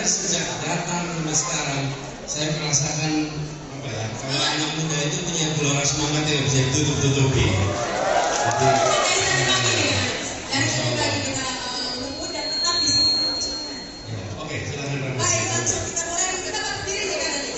sejak datang sampai sekarang saya merasakan apa ya, kalau anak muda itu punya gelora semangat yang bisa ditutup-tutupi. Dan semoga kita menunggu dan tetap di sini terus semangat. Oke, silakan Rama. Baik, langsung kita mulai. Kita berdiri ya kan ini.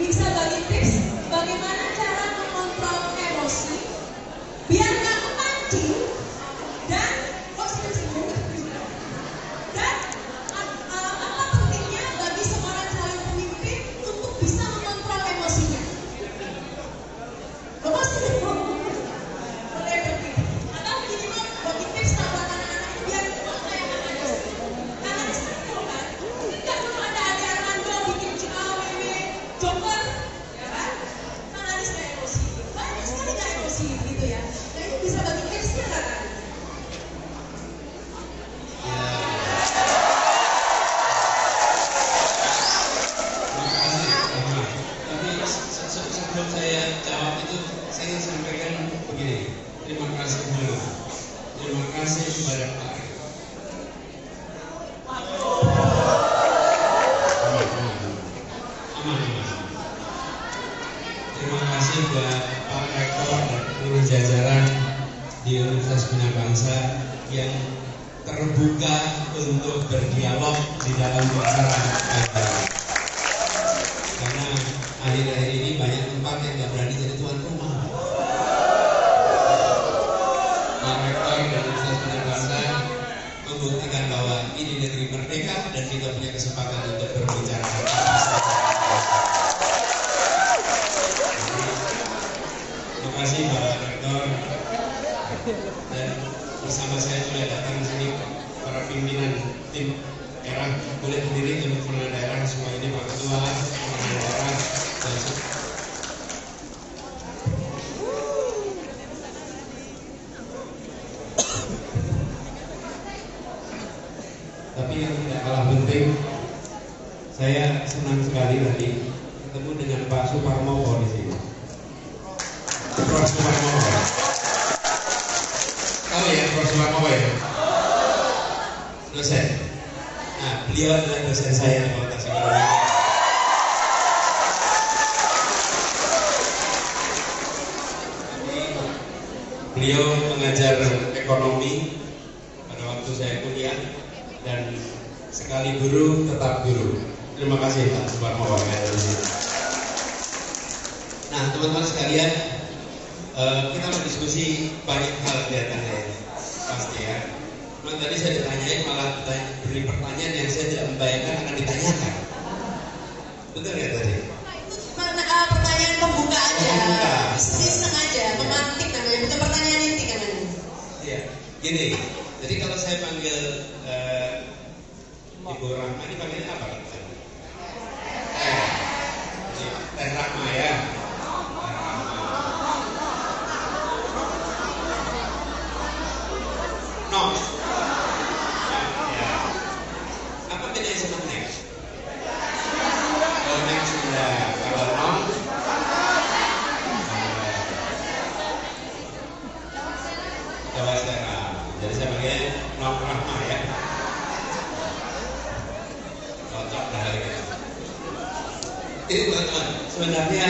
Bisa bagi tips bagaimana cara mengontrol emosi biar nggak kepancing dan apa pentingnya bagi seorang calon pemimpin untuk bisa mengontrol emosinya. Boleh berpikir atau minimal bagi tips buat anak-anak itu biar kayak Anies. Anies itu kan nggak perlu ada Armando bikin joker, ya kan? Kan Anies nggak emosi, banyak sekali nggak emosi gitu ya. Nah itu bisa bagi tipsnya nggak kan? Sebelum saya jawab itu, saya ingin sampaikan begini. Terima kasih dulu. Terima kasih kepada Pak. Terima kasih buat Pak Rektor dan seluruh jajaran di Universitas Bina Bangsa yang terbuka untuk berdialog di dalam masyarakat. Karena akhir-akhir ini banyak tempat yang nggak berani jadi tuan rumah. Pak Rektor dan Universitas Bina Bangsa membuktikan bahwa ini negeri merdeka dan kita punya kesempatan untuk berbicara. Terima kasih Pak Rektor, dan bersama saya sudah datang di sini para pimpinan tim daerah. Boleh berdiri untuk pimpinan daerah semua ini, Pak Ketua, pimpinan daerah. Tapi yang tidak kalah penting, saya senang sekali tadi ketemu dengan Pak Suparmowo di sini. Prof. Suparmowo. Tahu ya Prof. Suparmowo ya? Dosen. Nah, beliau adalah dosen saya di Fakultas Ekonomi. Beliau mengajar ekonomi pada waktu saya kuliah, dan sekali guru tetap guru. Terima kasih Pak Suparmowo. Nah, teman-teman sekalian, kita berdiskusi banyak hal kelihatannya ini, pasti ya. Nah, tadi saya ditanyain, malah beri pertanyaan yang saya tidak membayangkan akan ditanyakan. Betul ya tadi? Pertanyaan pembuka aja, iseng aja, memantik namanya, bukan pertanyaan inti kan ini. Iya, gini. Jadi kalau saya panggil Ibu Rahma, ini panggilnya apa? Teh Rahma ya. No. Ya. Apa bedanya sama Next? Kalau Next sudah, kalau non Jawa Serap. Jadi saya pakai Rahma ya. Cocok dari ini teman-teman. Sebenarnya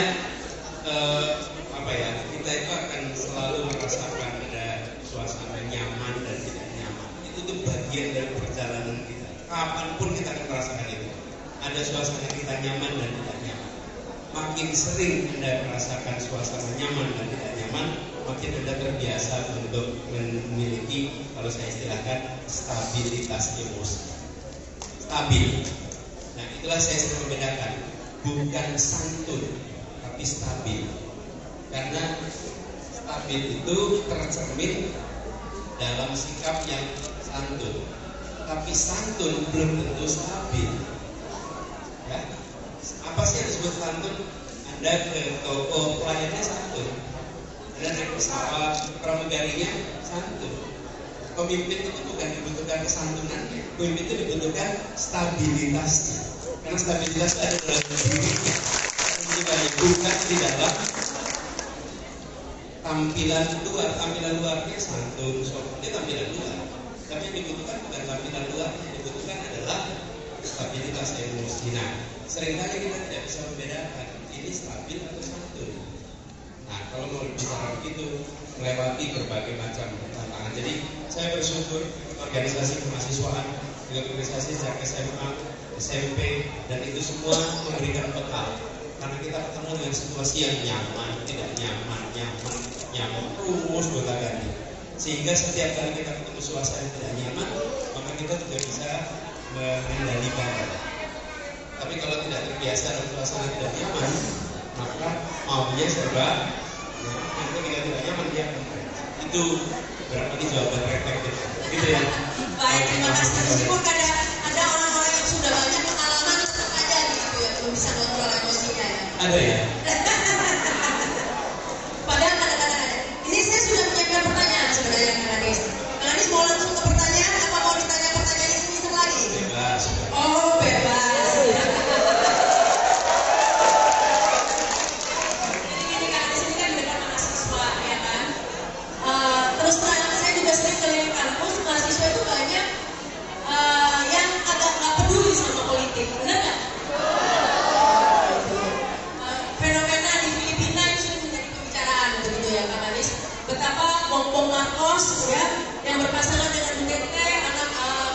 apa ya, kita itu akan selalu merasakan ada suasana nyaman dan tidak nyaman. Itu tuh bagian dari perjalanan kita. Kapanpun kita akan merasakan itu. Ada suasana kita nyaman dan tidak nyaman. Makin sering Anda merasakan suasana nyaman dan tidak nyaman, makin Anda terbiasa untuk memiliki, kalau saya istilahkan, stabilitas emosi. Stabil. Nah, itulah saya sering membedakan. Bukan santun, tapi stabil. Karena stabil itu tercermin dalam sikap yang santun. Tapi santun belum tentu stabil. Ya. Apa sih yang disebut santun? Anda ke toko pelayannya santun. Anda naik pesawat, pramugarinya santun. Pemimpin itu bukan dibutuhkan kesantunannya, pemimpin itu dibutuhkan stabilitasnya. Karena stabilitas ada dalam dirinya, bukan di dalam tampilan luar. Tampilan luarnya santun, sopan, itu tampilan luar. Tapi yang dibutuhkan bukan tampilan luar, yang dibutuhkan adalah stabilitas emosi. Nah, seringkali kita tidak bisa membedakan ini stabil atau santun. Nah, kalau mau bicara begitu, melewati berbagai macam tantangan. Jadi, saya bersyukur organisasi kemahasiswaan, juga organisasi sejak SMA, SMP, dan itu semua memberikan bekal. Karena kita ketemu dengan situasi yang nyaman, tidak nyaman, nyaman terus gonta-ganti. Sehingga setiap kali kita ketemu suasana yang tidak nyaman, maka kita juga bisa mengendalikan. Tapi kalau tidak terbiasa dengan suasana tidak nyaman, maka maunya serba. Nah, ketika tidak nyaman dia itu berarti jawaban reflektif, gitu ya. Baik, terima kasih. Meskipun ada orang-orang yang sudah banyak pengalaman tetap aja gitu ya, belum bisa kontrol emosinya ya. Ada ya. Padahal kadang-kadang ada. Ini saya sudah menyiapkan pertanyaan sebenarnya Kang Anies. Kang Anies mau langsung ke pertanyaan apa mau ditanya pertanyaan iseng-iseng lagi? Bebas. Oh, bebas. Gini Kang Anies, ini kan dengan mahasiswa ya kan. Terus terang saya juga sering keliling kampus, mahasiswa itu banyak yang agak nggak peduli sama politik, benar nggak? Fenomena di Filipina itu sudah menjadi pembicaraan begitu ya Kang Anies. Betapa Bongbong Marcos ya yang berpasangan dengan Duterte, anak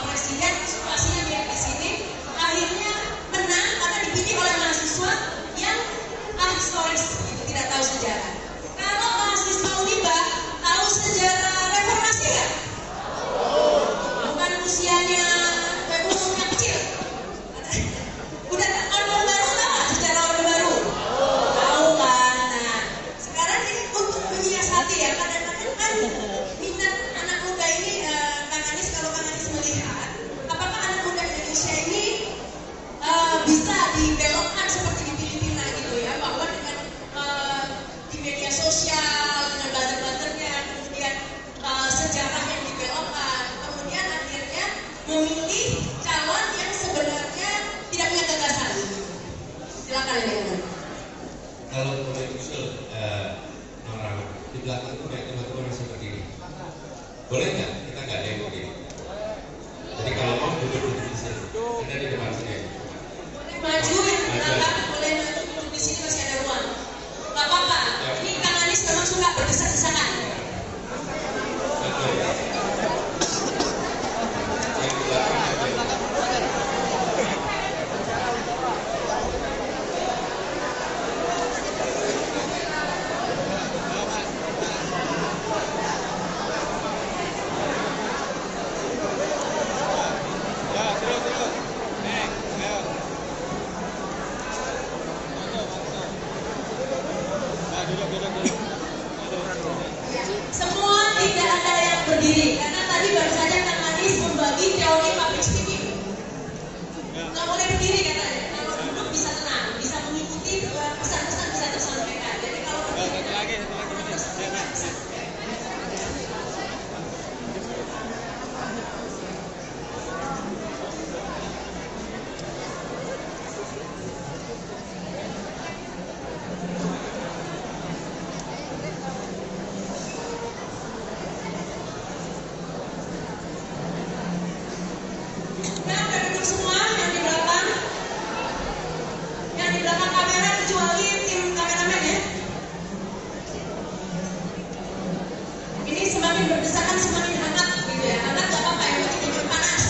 presiden, situasinya lihat di sini, akhirnya menang karena dipilih oleh mahasiswa yang ahistoris, gitu, tidak tahu sejarah. Kalau mahasiswa Uniba tahu sejarah reformasi nggak? Bukan usianya umurnya kecil. Udah orde baru nggak? Sejarah orde baru? Tahu kan? Nah, sekarang ini untuk menyiasati ya, kadang-kadang kan minat anak muda ini, Kang Anies, kalau Kang Anies melihat, apakah anak muda Indonesia ini bisa dibelokkan seperti di Filipina gitu ya, bahwa dengan di media sosial, dengan buzzer-buzzernya, kemudian sejarah yang dibelokkan, kemudian akhirnya memilih calon yang sebenarnya tidak punya gagasan. Silakan ya. Kalau boleh usul orang di belakang itu banyak teman-teman yang seperti ini. Boleh nggak? Kita nggak ada yang begini. Jadi kalau mau duduk di sini, ada di depan sini. Boleh maju yang di belakang, boleh maju, duduk di sini masih ada ruang. Nggak apa-apa. Ini Kang Anies memang suka berdesak-desakan. Betul. Yang di belakang ada. semakin berdesakan semakin hangat gitu ya. Hangat nggak apa-apa ya, tapi jangan panas.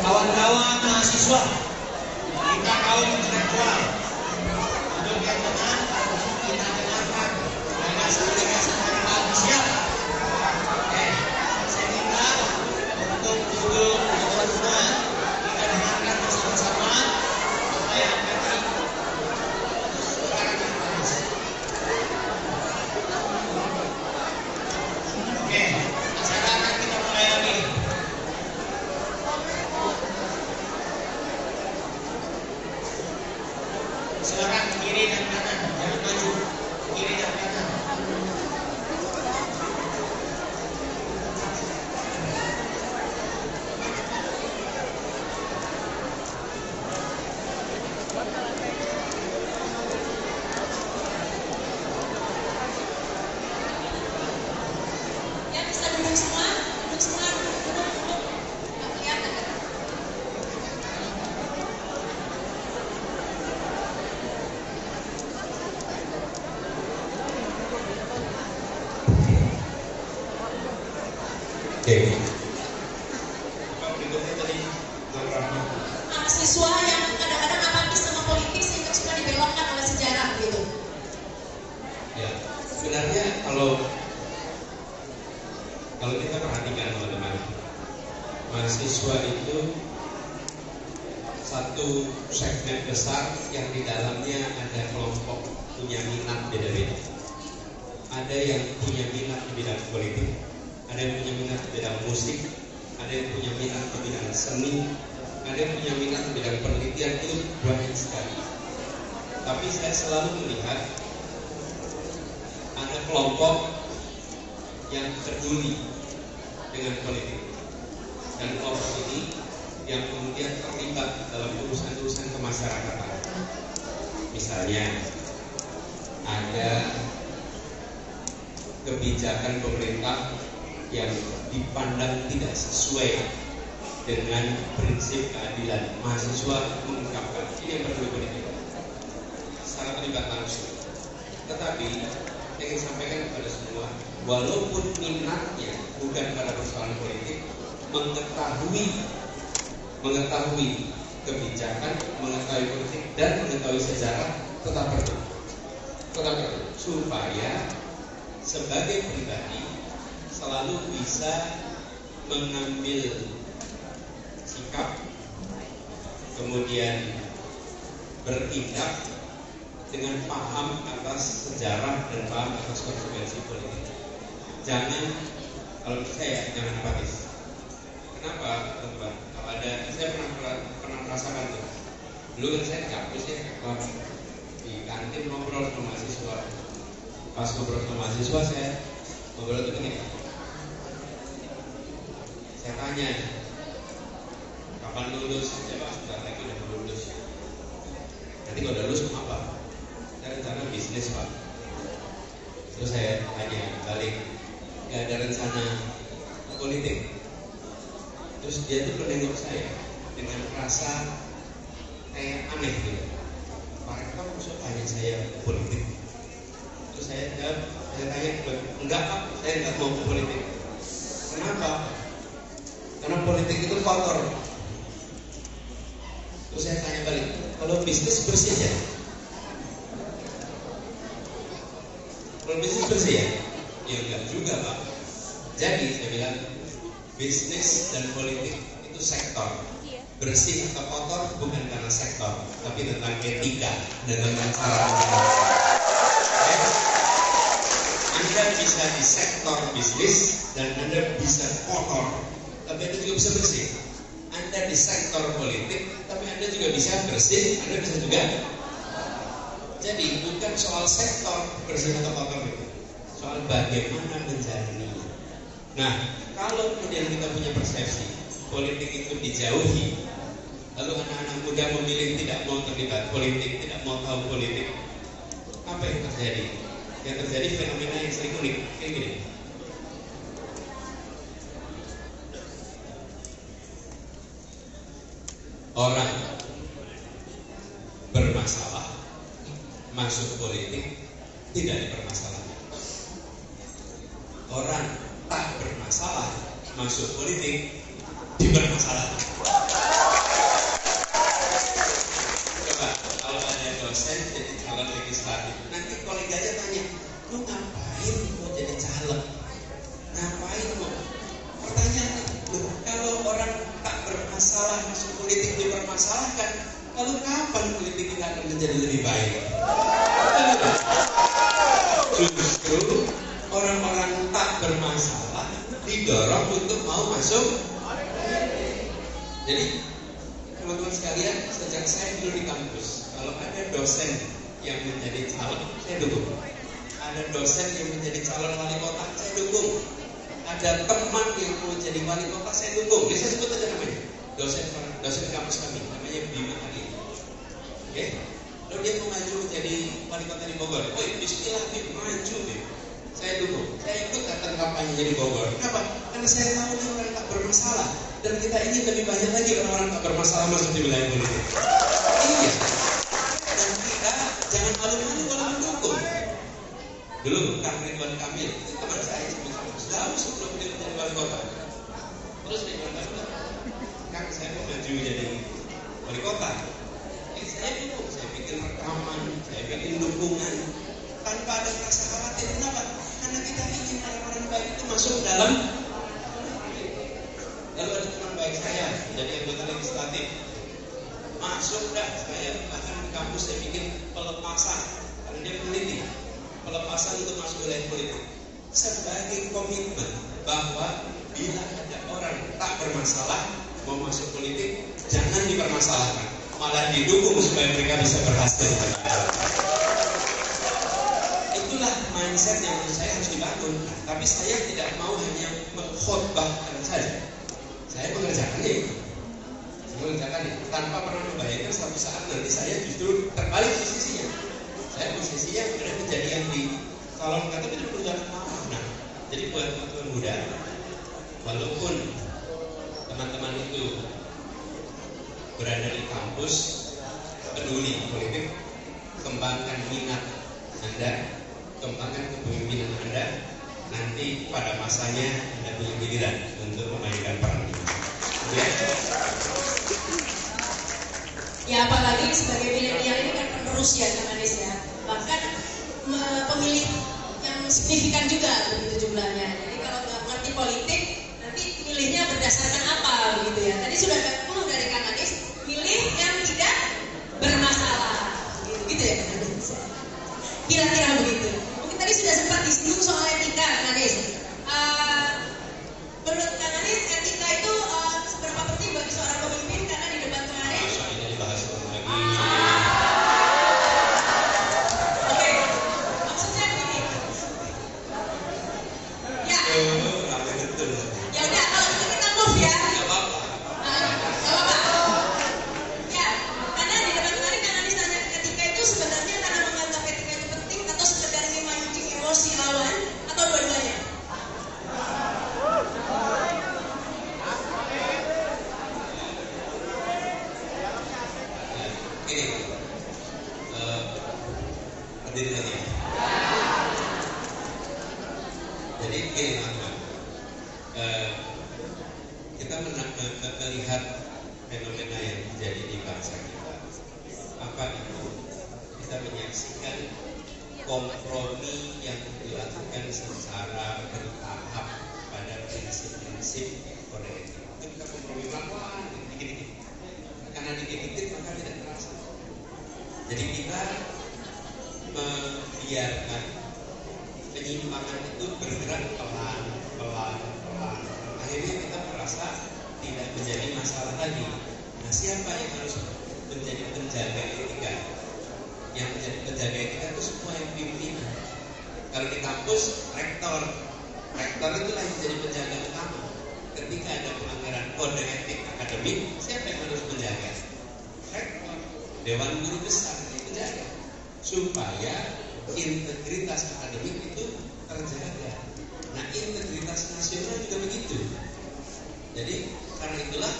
Kawan-kawan mahasiswa, kita kaum intelektual, untuk yang tenang, kita dengarkan gagasan-gagasan yang bagus, siap? Oke, saya minta untuk duduk di rumah, kita dengarkan bersama-sama apa yang akan suarakan bagus. Oke, acara akan kita mulai lagi. Silakan kiri dan kanan, jangan maju. Kiri dan kanan. Ya bisa duduk semua, duduk. Nggak kelihatan kan? Oke. Berikutnya tadi Rahma. Mahasiswa yang kadang-kadang apatis sama politik sehingga suka dibelokkan oleh sejarah gitu. Ya, sebenarnya kalau kita perhatikan teman-teman, mahasiswa itu satu segmen besar yang di dalamnya ada kelompok punya minat beda-beda. Ada yang punya minat di bidang politik, ada yang punya minat di bidang musik, ada yang punya minat di bidang seni, ada yang punya minat di bidang penelitian, itu banyak sekali. Tapi saya selalu melihat ada kelompok yang peduli dengan politik, dan kelompok ini yang kemudian terlibat dalam urusan-urusan kemasyarakatan. Misalnya ada kebijakan pemerintah yang dipandang tidak sesuai dengan prinsip keadilan, mahasiswa mengungkapkan ini yang perlu politik secara terlibat langsung. Tetapi saya ingin sampaikan kepada semua, walaupun minatnya bukan pada persoalan politik, mengetahui kebijakan, mengetahui politik dan mengetahui sejarah tetap perlu supaya sebagai pribadi selalu bisa mengambil sikap, kemudian bertindak dengan paham atas sejarah dan paham atas konsekuensi politik. Jangan, kalau saya jangan apatis. Kenapa, teman-teman? Kalau ada, saya pernah merasakan tuh. Dulu kan saya kampus ya, di kantin ngobrol sama mahasiswa. Pas ngobrol sama mahasiswa, saya ngobrol itu begini. Saya tanya, kapan lulus? Saya bilang sebentar lagi udah lulus. Nanti kalau udah lulus mau apa? Saya rencana bisnis, Pak. Terus saya tanya balik, gak ada rencana politik? Terus dia tuh menengok saya dengan rasa kayak aneh gitu. Pak Rektor kok tanya saya politik? Terus saya jawab, saya tanya, enggak Pak, saya enggak mau ke politik. Kenapa? Karena politik itu kotor. Terus saya tanya balik, kalau bisnis bersih ya? Kalau bisnis bersih ya? Ya enggak juga Pak. Jadi saya bilang, bisnis dan politik itu sektor. Bersih atau kotor bukan karena sektor, tapi tentang etika dan tentang cara menjalankan. Anda bisa di sektor bisnis dan Anda bisa kotor, tapi Anda juga bisa bersih. Anda di sektor politik, tapi Anda juga bisa bersih, Anda bisa juga. Jadi bukan soal sektor bersih atau kotor itu, soal bagaimana menjalaninya. Nah, kalau kemudian kita punya persepsi politik itu dijauhi, lalu anak-anak muda memilih tidak mau terlibat politik, tidak mau tahu politik, apa yang terjadi? Yang terjadi fenomena yang sering unik, kayak gini. Orang bermasalah masuk politik tidak dipermasalahkan. Orang tak bermasalah masuk politik dipermasalahkan. Coba kalau ada dosen jadi calon legislatif, nanti koleganya tanya, lu ngapain mau jadi caleg? Ngapain mau? Pertanyaannya, kalau orang tak bermasalah masuk politik dipermasalahkan, lalu kapan politik kita akan menjadi lebih baik? Justru orang-orang tak bermasalah didorong untuk mau masuk. Jadi teman-teman sekalian, sejak saya dulu di kampus, kalau ada dosen yang menjadi caleg, saya dukung. Ada dosen yang menjadi calon wali kota, saya dukung. Ada teman yang mau jadi wali kota, saya dukung. Jadi saya sebut aja namanya, dosen kampus kami, namanya Bima Ali. Oke? Lalu dia mau maju menjadi wali kota di Bogor. Oh, bismillah, Bim, maju, Bim. Saya dukung. Saya ikut datang kampanye di Bogor. Kenapa? Karena saya tahu dia orang tak bermasalah, dan kita ingin lebih banyak lagi orang-orang tak bermasalah masuk di wilayah politik. Iya. Dan kita jangan malu-malu kalau mendukung. Dulu Kang Ridwan Kamil, itu teman saya sebelum kampus, jauh sebelum dia menjadi wali kota. Terus dia bilang, Kang, saya mau maju jadi wali kota. Saya dukung, saya bikin rekaman, saya bikin dukungan tanpa ada rasa khawatir. Kenapa? Karena kita ingin orang-orang baik itu masuk dalam. Lalu ada teman baik saya jadi anggota legislatif, masuk dah. Saya bahkan di kampus saya bikin pelepasan, karena dia peneliti, pelepasan untuk masuk wilayah politik sebagai komitmen bahwa bila ada orang tak bermasalah mau masuk politik, jangan dipermasalahkan, malah didukung supaya mereka bisa berhasil. Itulah mindset yang menurut saya harus dibangun. Tapi saya tidak mau hanya mengkhotbahkan saja. Saya mengerjakan itu. Tanpa pernah membayangkan suatu saat nanti saya justru terbalik posisinya. Saya posisinya ada kejadian di calon kantor itu berjalan lama. Nah, jadi buat teman-teman muda, walaupun teman-teman itu berada di kampus, peduli politik, kembangkan minat Anda, kembangkan kepemimpinan Anda. Nanti pada masanya Anda punya giliran untuk memainkan peran ini. Ya, apalagi sebagai milenial ini kan penerus ya, Kang Anies ya. Bahkan pemilih yang signifikan juga begitu jumlahnya. Jadi kalau nggak mengerti politik, nanti milihnya berdasarkan apa begitu ya. Tadi sudah ada 10 dari Kang Anies, milih yang tidak bermasalah, gitu ya Kang Anies. Kira-kira begitu. Mungkin tadi sudah sempat disinggung soal etika, Kang Anies. Menurut Kang Anies, etika itu seberapa penting bagi seorang pemimpin? Karena di debat kemarin. Oke, maksudnya gini. Ya. Ya udah, kalau gitu kita move ya. Gak apa-apa. Ya, karena di debat kemarin Kang Anies tanya etika itu sebenarnya karena menganggap etika itu penting atau sekedar ingin memancing emosi lawan atau dua-duanya? Berdiri lagi. Jadi gini teman-teman, kita melihat fenomena yang terjadi di bangsa kita. Apa itu? Kita menyaksikan kompromi yang dilakukan secara bertahap pada prinsip-prinsip kode etik. Itu kita kompromi pelan-pelan, dikit-dikit. Karena dikit-dikit maka tidak terasa. Jadi kita membiarkan penyimpangan itu bergerak pelan-pelan. Akhirnya kita merasa tidak menjadi masalah lagi. Nah, siapa yang harus menjadi penjaga etika? Yang menjadi penjaga etika itu semua yang pimpinan. Kalau di kampus, rektor itulah yang menjadi penjaga utama. Ketika ada pelanggaran kode etik akademik, siapa yang harus menjaga? Rektor, Dewan Guru Besar yang menjaga supaya integritas akademik itu terjaga. Nah, integritas nasional juga begitu. Jadi karena itulah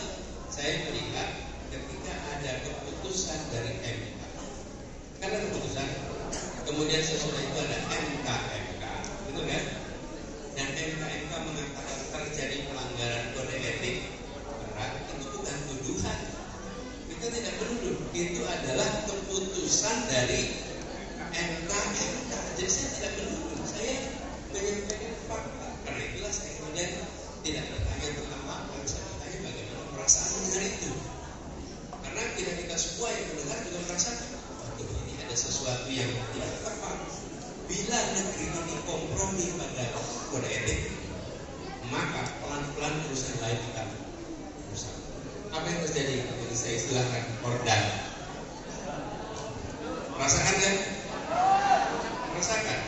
saya melihat ketika ada keputusan dari MK, karena keputusan, kemudian sesudah itu ada MK, itu kan? Dan MK mengatakan terjadi pelanggaran kode etik berat, itu bukan tuduhan. Itu tidak menuduh, itu adalah keputusan dari MK. Jadi saya tidak menuduh, saya menyampaikan fakta. Karena itulah saya kemudian tidak bertanya tentang apa, saya bertanya bagaimana perasaan mendengar itu. Karena kita semua yang mendengar juga merasakan, ini ada sesuatu yang tidak tepat. Bila negeri ini kompromi pada kode etik, maka pelan-pelan urusan lain akan rusak. Apa yang terjadi? Yang saya istilahkan ordal. Merasakan kan? Merasakan.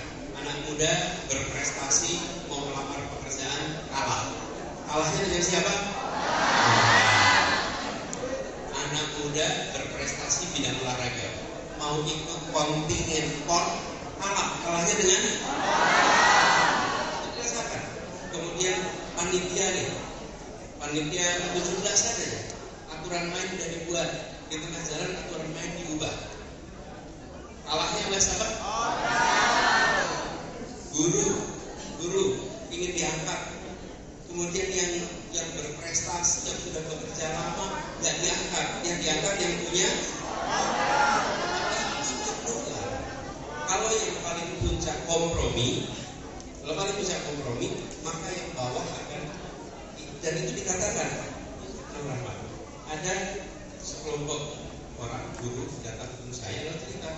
Anak muda berprestasi mau melamar pekerjaan kalah. Kalahnya dengan siapa? Anak muda berprestasi bidang olahraga mau ikut kontingen PON kalah. Kalahnya dengan merasakan. Kemudian panitia 17 saja. Aturan main sudah dibuat, di tengah jalan aturan main diubah. Kalahnya oleh siapa? Guru ingin diangkat. Kemudian yang berprestasi, yang sudah bekerja lama nggak diangkat. Yang diangkat yang punya. Kalau yang paling puncak kompromi, maka yang bawah akan. Dan itu dikatakan, ada sekelompok orang guru datang ke saya lalu cerita,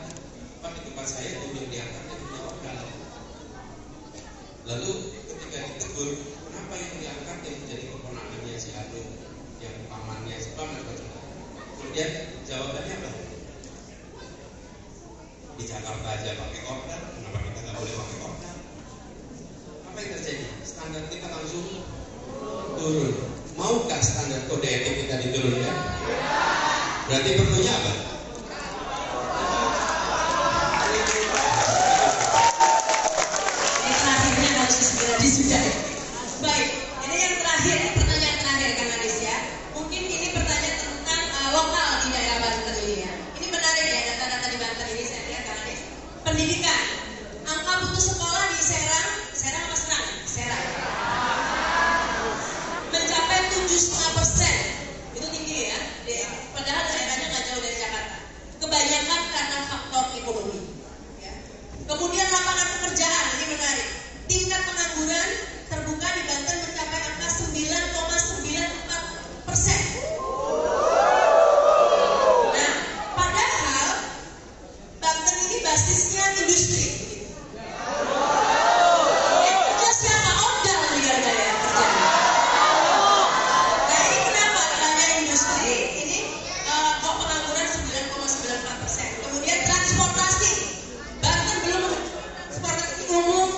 Pak, di tempat saya guru yang diangkat yang punya organ. Lalu ketika ditegur, kenapa yang diangkat yang menjadi keponakannya si Anu, yang pamannya si paman, kemudian jawabannya apa? Di Jakarta aja pakai organ, kenapa kita nggak boleh pakai organ? Apa yang terjadi? Standar kita langsung turun. Maukah standar kode etik kita diturunkan? Berarti perlunya apa? Ini terakhirnya harus segera disudahi. Baik, ini yang terakhir, pertanyaan terakhir Kang Anies ya. Mungkin ini pertanyaan tentang lokal di daerah Banten ini ya. Ini menarik ya, data-data di Banten ini saya lihat Kang Anies. Pendidikan, angka putus sekolah di Serang apa Serang? Serang. Mencapai 7,5%. Itu tinggi ya. Padahal daerahnya nggak jauh dari Jakarta. Kebanyakan karena faktor ekonomi. Ya. Kemudian lapangan pekerjaan, ini menarik. Tingkat pengangguran terbuka di Banten mencapai angka 9,94%. Nah, padahal Banten ini basisnya industri. Kerja siapa? Odal negara yang kerja. Nah, ini kenapa banyak industri ini kok pengangguran 9,94%. Kemudian transportasi, Banten belum transportasi umum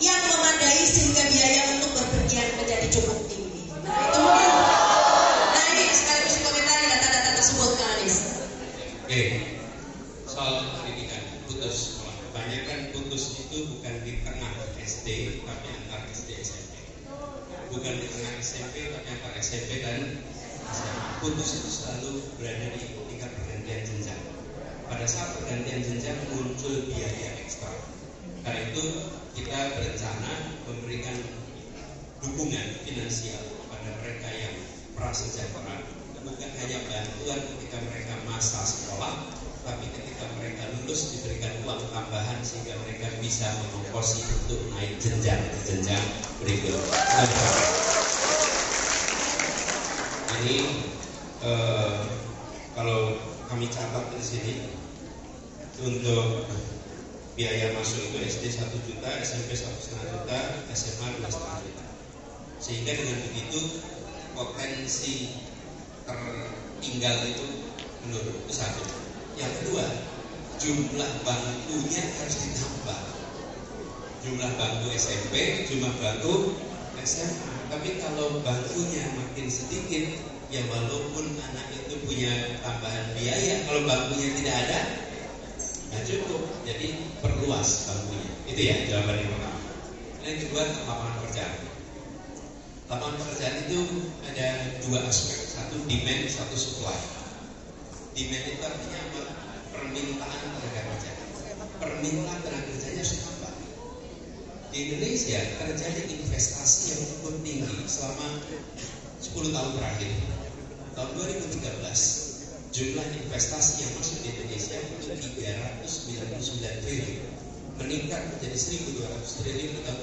yang memadai sehingga biaya untuk berpergian menjadi cukup tinggi. Nah, itu mungkin. Nah, ini sekaligus komentari data-data tersebut Kang Anies. Oke, soal pendidikan putus sekolah. Kebanyakan putus itu bukan di tengah SD, tapi antar SD SMP. Bukan di tengah SMP, tapi antar SMP dan SMA. Putus itu selalu berada di tingkat pergantian jenjang. Pada saat pergantian jenjang muncul biaya ekstra. Karena itu kita berencana memberikan dukungan finansial kepada mereka yang prasejahtera, bukan hanya bantuan ketika mereka masa sekolah, tapi ketika mereka lulus diberikan uang tambahan sehingga mereka bisa mengongkosi untuk naik jenjang berikut. Ini kalau kami catat di sini untuk biaya masuk itu SD 1 juta, SMP 1,5 juta, SMA 2,5 juta. Sehingga dengan begitu potensi tertinggal itu menurun. Itu satu. Yang kedua, jumlah bangkunya harus ditambah. Jumlah bangku SMP, jumlah bangku SMA. Tapi kalau bangkunya makin sedikit, ya walaupun anak itu punya tambahan biaya, kalau bangkunya tidak ada, nggak cukup. Jadi perluas bangkunya. Itu ya jawaban yang pertama. Yang kedua, lapangan pekerjaan. Lapangan pekerjaan itu ada dua aspek. Satu demand, satu supply. Demand itu artinya apa? Permintaan tenaga kerja. Permintaan tenaga kerjanya harus tambah. Di Indonesia terjadi investasi yang cukup tinggi selama 10 tahun terakhir. Tahun 2013 jumlah investasi yang masuk di Indonesia itu 399 triliun, meningkat menjadi 1.200 triliun di tahun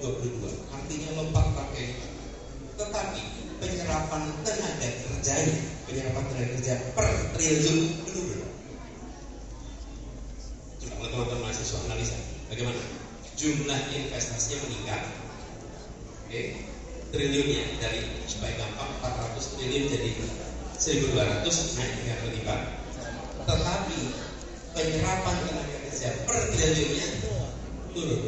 2022. Artinya lompat pakai. Tetapi penyerapan tenaga kerja per triliun menurun. Coba teman-teman mahasiswa analisa bagaimana jumlah investasinya meningkat, triliunnya dari, supaya gampang, 400 triliun jadi 1.200, naik 3 kali lipat. Tetapi penyerapan tenaga kerja per triliunnya turun.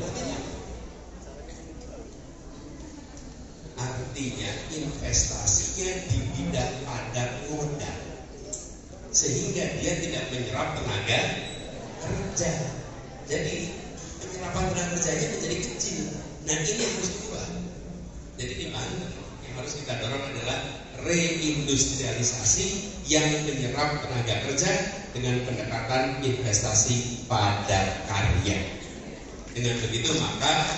Artinya investasinya di bidang padat modal, sehingga dia tidak menyerap tenaga kerja. Jadi penyerapan tenaga kerjanya menjadi kecil. Nah, ini yang harus diubah. Jadi di mana yang harus kita dorong adalah reindustrialisasi yang menyerap tenaga kerja dengan pendekatan investasi padat karya. Dengan begitu maka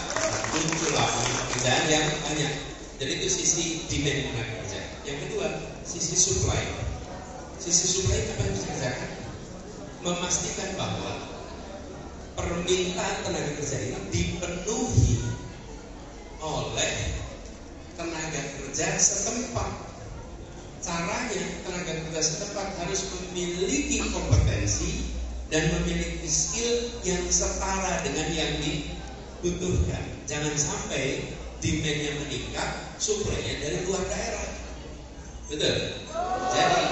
muncul lapangan pekerjaan yang banyak. Jadi itu sisi demand tenaga kerja. Yang kedua, sisi supply. Sisi supply apa yang bisa dikerjakan? Memastikan bahwa permintaan tenaga kerja ini dipenuhi oleh tenaga kerja setempat. Caranya tenaga kerja setempat harus memiliki kompetensi dan memiliki skill yang setara dengan yang dibutuhkan. Jangan sampai demand-nya meningkat, supply-nya dari luar daerah. Betul? Jadi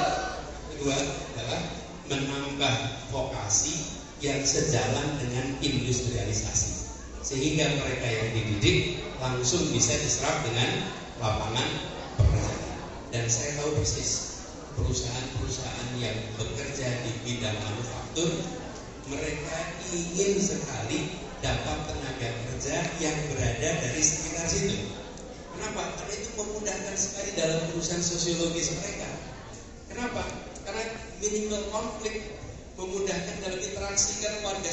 kedua adalah menambah vokasi yang sejalan dengan industrialisasi, sehingga mereka yang dididik langsung bisa diserap dengan lapangan pekerjaan. Dan saya tahu persis perusahaan-perusahaan yang bekerja di bidang manufaktur, mereka ingin sekali dapat tenaga kerja yang berada dari sekitar situ. Kenapa? Karena itu memudahkan sekali dalam urusan sosiologis mereka. Kenapa? Karena minimal konflik, memudahkan dalam interaksi, karena warga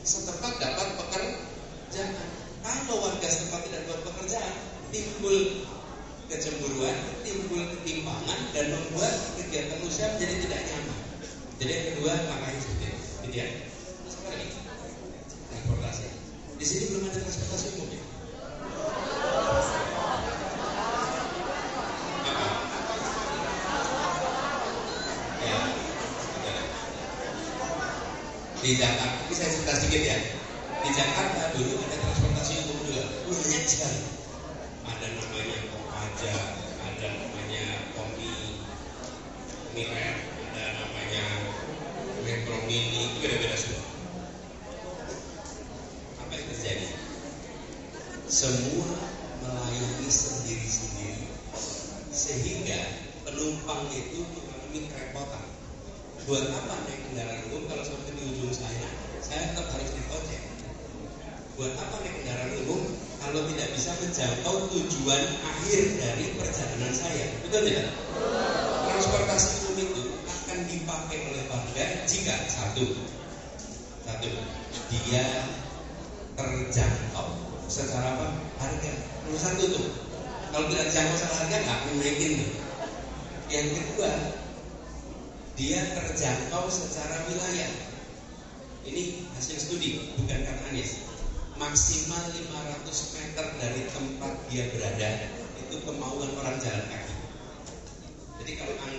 setempat dapat pekerjaan. Kalau warga setempat tidak dapat pekerjaan, timbul kecemburuan, timbul ketimpangan, dan membuat kegiatan usaha menjadi tidak nyaman. Jadi yang kedua, makanya seperti itu. Gitu ya. Terus apa lagi? Transportasi. Di sini belum ada transportasi umum ya? Apa? Ya. Di Jakarta, ini saya cerita sedikit ya. Di Jakarta dulu ada transportasi umum juga, banyak sekali. Ada namanya Kopaja, ada namanya Komiret, ada namanya Metro Mini, itu beda-beda semua. Apa yang terjadi? Semua melayani sendiri-sendiri, sehingga penumpang itu mengalami kerepotan. Buat apa naik kendaraan umum kalau sampai di ujung saya tetap harus naik ojek? Buat apa naik kendaraan umum kalau tidak bisa menjangkau tujuan akhir dari perjalanan saya? Betul tidak? Transportasi umum itu akan dipakai oleh warga jika satu dia terjangkau secara apa? Harga. Nomor satu tuh. Kalau tidak terjangkau secara harga nggak akan naikin. Yang kedua, dia terjangkau secara wilayah. Ini hasil studi, bukan kata Anies. Maksimal 500 meter dari tempat dia berada itu kemauan orang jalan kaki.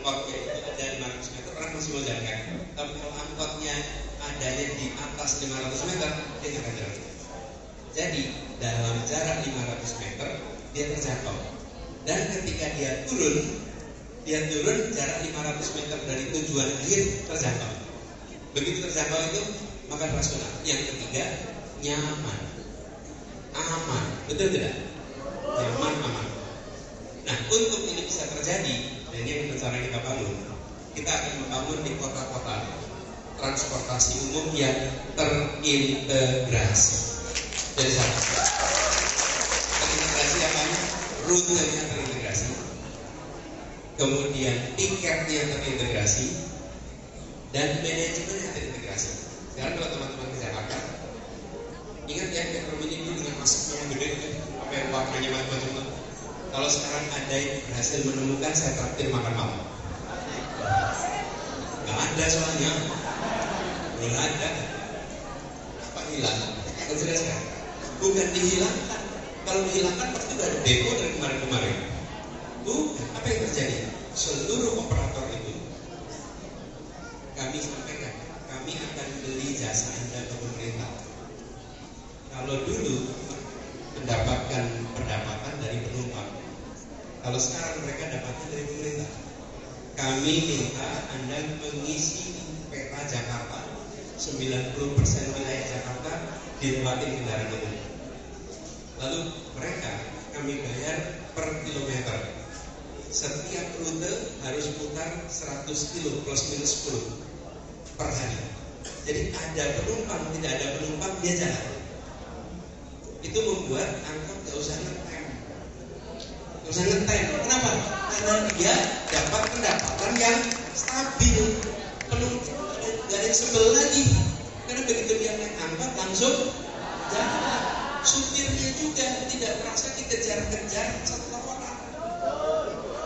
angkotnya itu ada 500 meter, orang masih mau jalan kaki. Tapi kalau angkotnya adanya di atas 500 meter, dia nggak akan jalan. Jadi dalam jarak 500 meter dia terjangkau. Dan ketika dia turun jarak 500 meter dari tujuan akhir terjangkau. Begitu terjangkau itu maka rasional. Yang ketiga, nyaman, aman, betul tidak? Nyaman, aman. Nah, untuk ini bisa terjadi, dan ini yang rencana kita bangun, kita akan membangun di kota-kota transportasi umum yang terintegrasi. Jadi satu, terintegrasi apanya? Rutenya terintegrasi, kemudian tiketnya terintegrasi, dan manajemennya terintegrasi. Sekarang kalau teman-teman ke Jakarta, ingat ya Metro Mini dulu dengan masuknya yang gede itu, apa yang warnanya macam-macam. Kalau sekarang ada yang berhasil menemukan, saya traktir makan malam. Gak ada soalnya, belum ada. Apa hilang? Kan sudah sekarang. Bukan dihilangkan. Kalau dihilangkan pasti udah ada depo dari kemarin-kemarin. Apa yang terjadi? Seluruh operator itu kami sampaikan, kami akan beli jasa Anda ke pemerintah. Kalau dulu mendapatkan pendapatan dari penumpang, kalau sekarang mereka dapatnya dari pemerintah. Kami minta Anda mengisi peta Jakarta, 90% wilayah Jakarta dilewatin kendaraan umum. Lalu mereka kami bayar per kilometer. Setiap rute harus putar 100 kilo plus minus 10 per hari. Jadi ada penumpang, tidak ada penumpang, dia jalan. Itu membuat angkot gak usah ngetem. Gak usah ngetem. Kenapa? Karena dia dapat pendapatan yang stabil. Penumpang gak ada yang sebel lagi. Karena begitu dia naik angkot langsung jalan. Supirnya juga tidak merasa dikejar-kejar satu orang.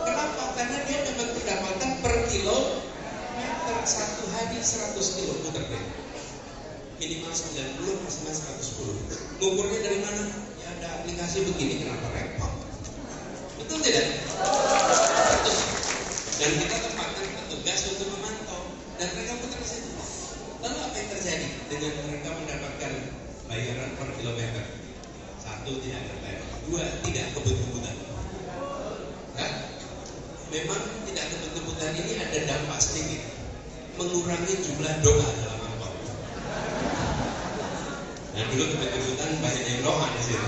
Kenapa? Karena dia dapat pendapatan per kilometer, satu hari 100 kilo putar deh. Minimal 90, maksimal 110. Ngukurnya dari mana? Ya ada aplikasi begini, kenapa repot? Betul tidak? Betul. Dan kita tempatkan petugas untuk memantau, dan mereka putar di situ. Lalu apa yang terjadi dengan mereka mendapatkan bayaran per kilometer? Satu, tidak ada bayar. Dua, tidak kebut-kebutan. Ya? Memang tidak kebut-kebutan ini ada dampak sedikit, mengurangi jumlah doa dalam angkot. Nah dulu kebut-kebutan banyak yang doa di sini.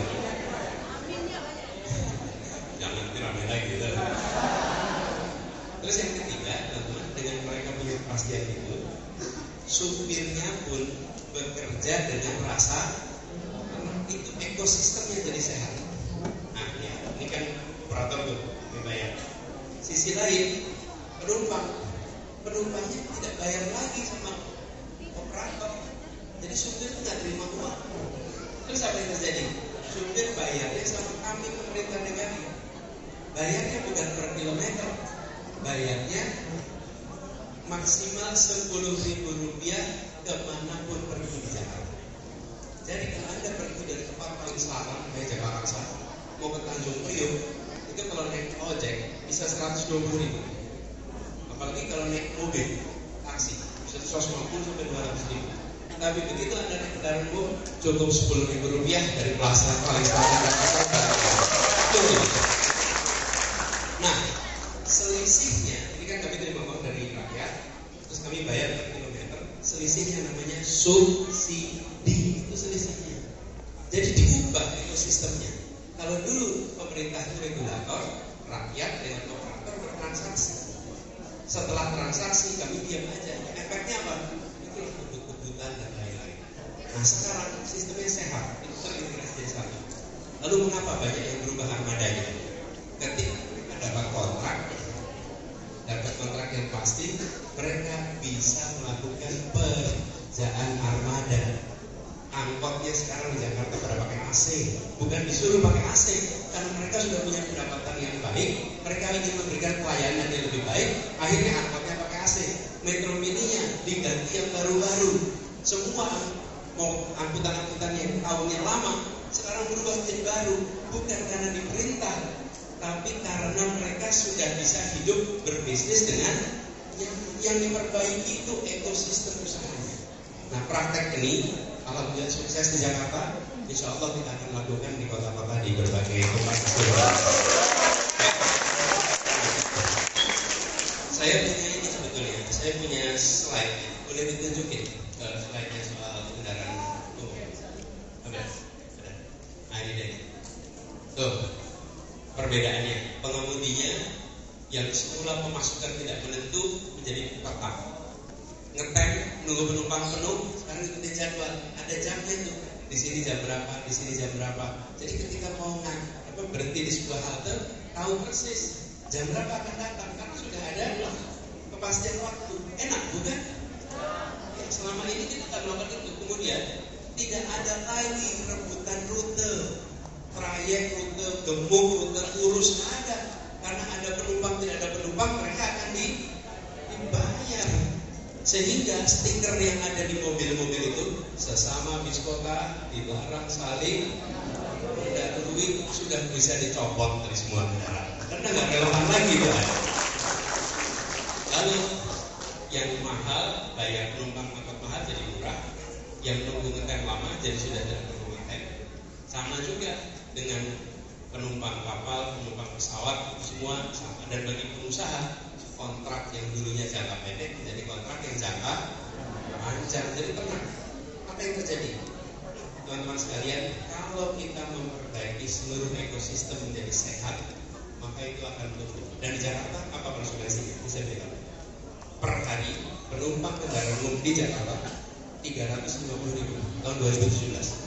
Jangan ramai lagi gitu. Terus yang ketiga, teman-teman, dengan mereka punya kepastian supirnya pun bekerja dengan rasa itu ekosistemnya jadi sehat. Nah ya, ini kan operator tuh bayar. Sisi lain penumpangnya tidak bayar lagi sama operator. Jadi supir nggak terima uang. Terus apa yang terjadi? Supir bayarnya sama kami pemerintah negara. Bayarnya bukan per kilometer, bayarnya maksimal Rp10.000 kemanapun pergi di Jakarta. Jadi kalau Anda pergi dari tempat paling selatan kayak Jakarta mau ke Tanjung Priok, itu kalau naik ojek bisa 120.000. Apalagi kalau naik mobil taksi bisa 150 sampai 200.000. Tapi begitu Anda naik kendaraan umum cukup Rp10.000 dari plaza paling selatan Jakarta. Nah, selisihnya ini kan kami terima uang dari rakyat, terus kami bayar per kilometer. Selisihnya namanya subsidi, itu selisihnya. Jadi diubah ekosistemnya. Kalau dulu pemerintah itu regulator, rakyat dengan operator bertransaksi. Setelah transaksi kami diam aja. Efeknya apa? Itu kebut-kebutan dan lain-lain. Nah sekarang sistemnya sehat, itu terintegrasi jadi satu. Lalu mengapa banyak yang berubah armadanya? Ketika dapat kontrak yang pasti, mereka bisa melakukan pekerjaan armada. Angkotnya sekarang di Jakarta pada pakai AC, bukan disuruh pakai AC, karena mereka sudah punya pendapatan yang baik, mereka ingin memberikan pelayanan yang lebih baik, akhirnya angkotnya pakai AC. Metro Mininya diganti yang baru-baru. Semua mau angkutan-angkutan yang tahunnya lama sekarang berubah menjadi baru, bukan karena diperintah, tapi karena mereka sudah bisa hidup berbisnis dengan yang diperbaiki itu ekosistem usahanya. Nah, praktek ini alhamdulillah sukses di Jakarta. Insya Allah kita akan lakukan di kota-kota di berbagai tempat. Saya punya ini sebetulnya, saya punya slide, boleh ditunjukin slide-nya soal kendaraan umum. Ada. Nah, ini deh. Tuh, perbedaannya. Pengemudinya yang semula pemasukan tidak menentu menjadi tetap. Ngetem, nunggu penumpang penuh, sekarang ikutin jadwal. Ada jamnya tuh. Di sini jam berapa, di sini jam berapa. Jadi ketika mau berhenti di sebuah halte, tahu persis jam berapa akan datang karena sudah ada kepastian waktu. Enak bukan? Ya, selama ini kita tak melakukan itu. Kemudian tidak ada lagi rebutan rute, trayek, rute gemuk, rute lurus, nggak ada. Karena ada penumpang, tidak ada penumpang, mereka akan dibayar. Sehingga stiker yang ada di mobil-mobil itu sesama bis kota dilarang saling mendahului, sudah bisa dicopot dari semua kendaraan karena nggak relevan lagi tuh. Lalu yang mahal bayar penumpang angkot mahal jadi murah, yang nunggu ngetem lama jadi sudah tidak perlu ngetem. Sama juga dengan penumpang kapal, penumpang pesawat, semua sama. Dan bagi pengusaha, kontrak yang dulunya jangka pendek menjadi kontrak yang jangka panjang. Jadi tenang. Apa yang terjadi? Teman-teman sekalian, kalau kita memperbaiki seluruh ekosistem menjadi sehat, maka itu akan tumbuh. Dan di Jakarta apa konsekuensinya? Bisa bilang per hari penumpang kendaraan umum di Jakarta 350.000 tahun 2017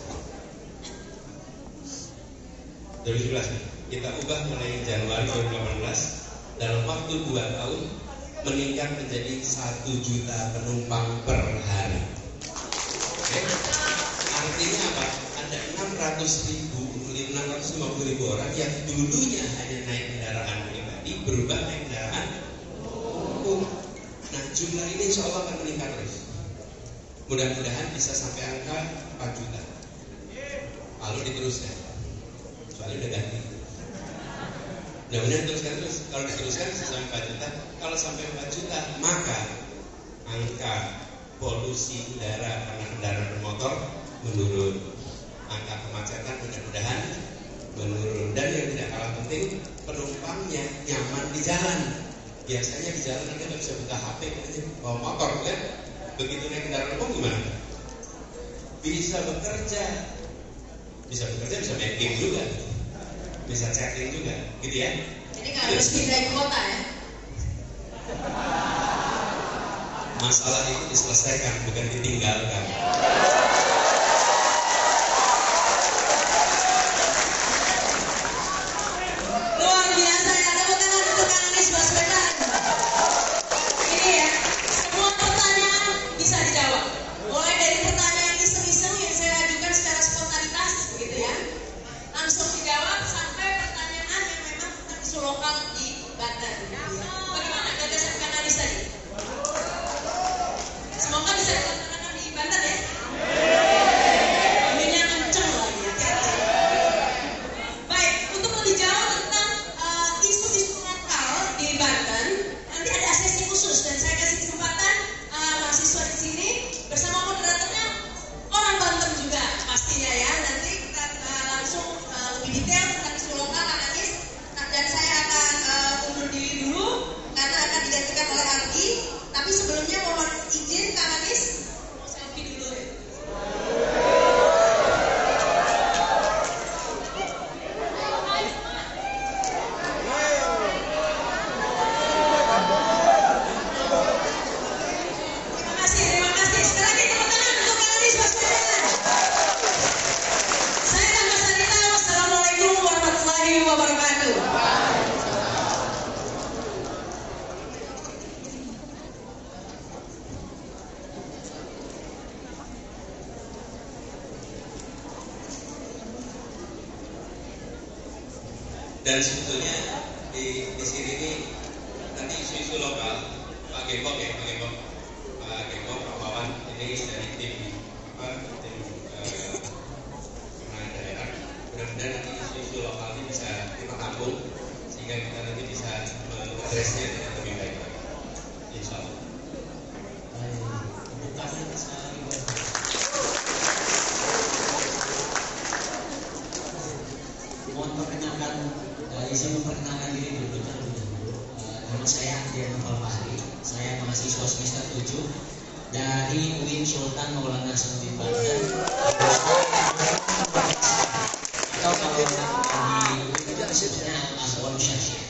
kita ubah mulai Januari 2018. Dalam waktu 2 tahun meningkat menjadi 1 juta penumpang per hari. Oke? Artinya apa? Ada 650.000 orang yang dulunya hanya naik kendaraan pribadi berubah naik kendaraan umum. Nah, jumlah ini insya Allah akan meningkat terus. Mudah-mudahan bisa sampai angka 4 juta. Lalu diteruskan. Soalnya udah ganti. Mudah-mudahan teruskan terus. Kalau diteruskan sampai 4 juta, kalau sampai 4 juta, maka angka polusi udara karena kendaraan bermotor menurun, angka kemacetan mudah-mudahan menurun, dan yang tidak kalah penting penumpangnya nyaman di jalan. Biasanya di jalan kita nggak bisa buka HP, kita bawa motor kan? Begitu naik kendaraan umum gimana? Bisa bekerja, bisa main game juga. Bisa chatting juga, gitu ya. Jadi nggak harus pindah ibu kota ya. Masalah itu diselesaikan, bukan ditinggalkan. Luar biasa ya, tepuk tangan untuk Kang Anies Baswedan. Ini ya, semua pertanyaan bisa dijawab. Mulai dari pertanyaan iseng-iseng yang saya ajukan secara spontanitas, begitu ya. Langsung dijawab sampai pertanyaan yang memang tentang isu lokal di Banten. Bagaimana gagasan Kang Anies tadi? Semoga bisa dilaksanakan di Banten ya. Aminnya kenceng lagi ya. Baik, untuk lebih jauh tentang isu-isu lokal di Banten, nanti ada sesi khusus dan saya kasih kesempatan mahasiswa di sini bersama moderatornya orang Banten juga pastinya ya. Nanti kita langsung lebih detail tentang isu lokal Kang Anies, dan saya akan undur diri dulu karena akan digantikan oleh Ardi. Tapi sebelumnya mohon izin Kang Anies, mau selfie dulu ya. Terima kasih. Sekali lagi tepuk tangan untuk Kang Anies Baswedan. Saya Tama Sarita. Wassalamualaikum warahmatullahi wabarakatuh. Dan sebetulnya di sini ini nanti isu-isu lokal, Pak Gembong ya, Pak Gembong, Pak Wawan ini dari tim pemenangan daerah. Mudah-mudahan nanti isu-isu lokal ini bisa kita tampung Insya Allah. Bukannya sekali. Mohon perkenalkan, izin memperkenalkan diri dulu terlebih dahulu. Nama saya Andrian Noval Fahri. Saya mahasiswa semester 7 dari UIN Sultan Maulana Hasanuddin Banten. Atau kalau di disebutnya Al-Azhar Syarsyah.